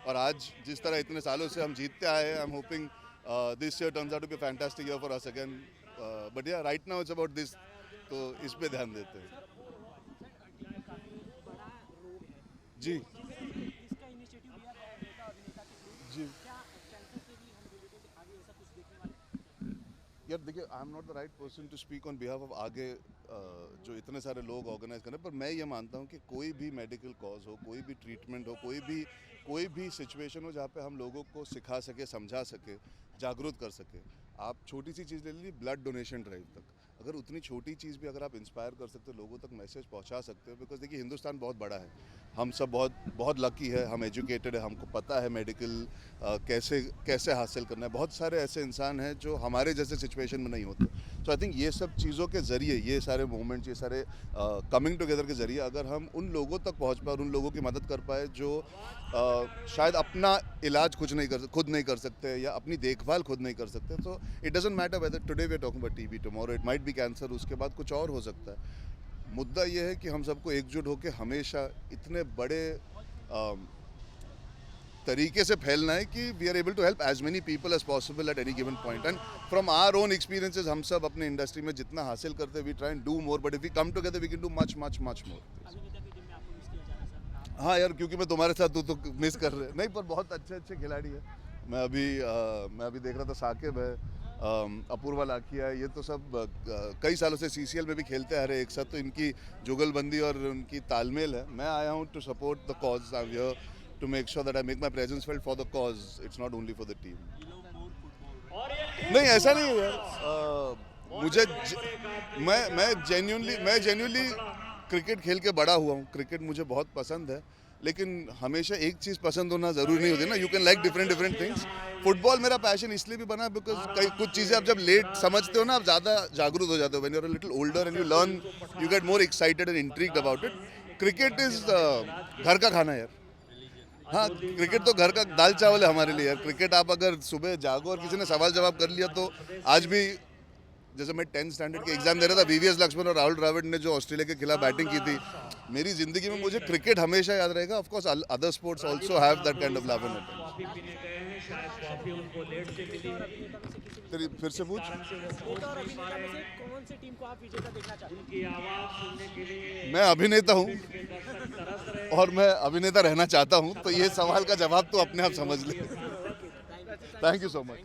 Speaker 20: और आज जिस तरह इतने सालों से हम जीतते आए हैं, I am hoping this year turns out to be fantastic year for us again. But yeah right now it's about this, तो इस पे ध्यान देते हैं. जी जी यार देखिए, I am not the right person to speak on behalf of आगे जो इतने सारे लोग ऑर्गेनाइज कर रहे हैं, पर मैं ये मानता हूँ कि कोई भी मेडिकल कॉज हो, कोई भी ट्रीटमेंट हो, कोई भी सिचुएशन हो जहाँ पे हम लोगों को सिखा सके, समझा सके, जागरूक कर सके. आप छोटी सी चीज़ ले लीजिए, ब्लड डोनेशन ड्राइव तक, अगर उतनी छोटी चीज़ भी अगर आप इंस्पायर कर सकते हो, लोगों तक मैसेज पहुंचा सकते हो. बिकॉज देखिए, हिंदुस्तान बहुत बड़ा है, हम सब बहुत लकी है, हम एजुकेटेड है, हमको पता है मेडिकल कैसे हासिल करना है. बहुत सारे ऐसे इंसान हैं जो हमारे जैसे सिचुएशन में नहीं होते. तो आई थिंक ये सब चीज़ों के ज़रिए, ये सारे मूवमेंट्स, ये सारे कमिंग टुगेदर के ज़रिए अगर हम उन लोगों तक पहुँच पाए और उन लोगों की मदद कर पाए जो शायद अपना इलाज खुद नहीं कर सकते या अपनी देखभाल खुद नहीं कर सकते. तो it doesn't matter whether today we are talking about TB, tomorrow it might be cancer, उसके बाद कुछ और हो सकता है. मुद्दा ये है कि हम सबको एकजुट होकर हमेशा इतने बड़े तरीके से फैलना है कि we are able to help as many people as possible at any given point. And from our own experiences हम सब अपने इंडस्ट्री में जितना हासिल करते हैं, we try and do more, but if we come together we can do much much much more. हाँ यार, क्योंकि मैं तुम्हारे साथ तो मिस कर रहे नहीं, पर बहुत अच्छे खिलाड़ी है. मैं अभी देख रहा था, साकिब है, अपूर्वा लाखिया है, ये तो सब कई सालों से CCL में भी खेलते आ रहे एक साथ. तो इनकी जुगलबंदी और उनकी तालमेल है. मैं आया हूँ to support the cause, I am here to make sure that I make my presence felt for the cause. It's not only for the team. नहीं, ऐसा नहीं है यार. मैं जेन्युइनली क्रिकेट खेल के बड़ा हुआ हूँ. क्रिकेट मुझे बहुत पसंद है, लेकिन हमेशा एक चीज़ पसंद होना ज़रूरी नहीं होती ना. You can like different things. Football मेरा पैशन इसलिए भी बना बिकॉज कई कुछ चीज़ें आप जब लेट समझते हो ना, आप ज़्यादा जागरूक हो जाते हो. When you are a little older and you learn, you get more excited and intrigued about it. Cricket is घर का खाना यार. हाँ, क्रिकेट तो घर का दाल चावल है हमारे लिए यार. क्रिकेट आप अगर सुबह जागो और किसी ने सवाल जवाब कर लिया तो आज भी जैसे मैं 10th स्टैंडर्ड के एग्जाम दे रहा था, वीवीएस लक्ष्मण और राहुल द्रविड़ ने जो ऑस्ट्रेलिया के खिलाफ बैटिंग की थी, मेरी जिंदगी में मुझे क्रिकेट हमेशा याद रहेगा. Of course other sports also have that kind of love in it. तेरी फिर से पूछ. मैं अभिनेता हूँ और मैं अभिनेता रहना चाहता हूँ, तो ये सवाल का जवाब तो अपने आप समझ ले. Thank you so much.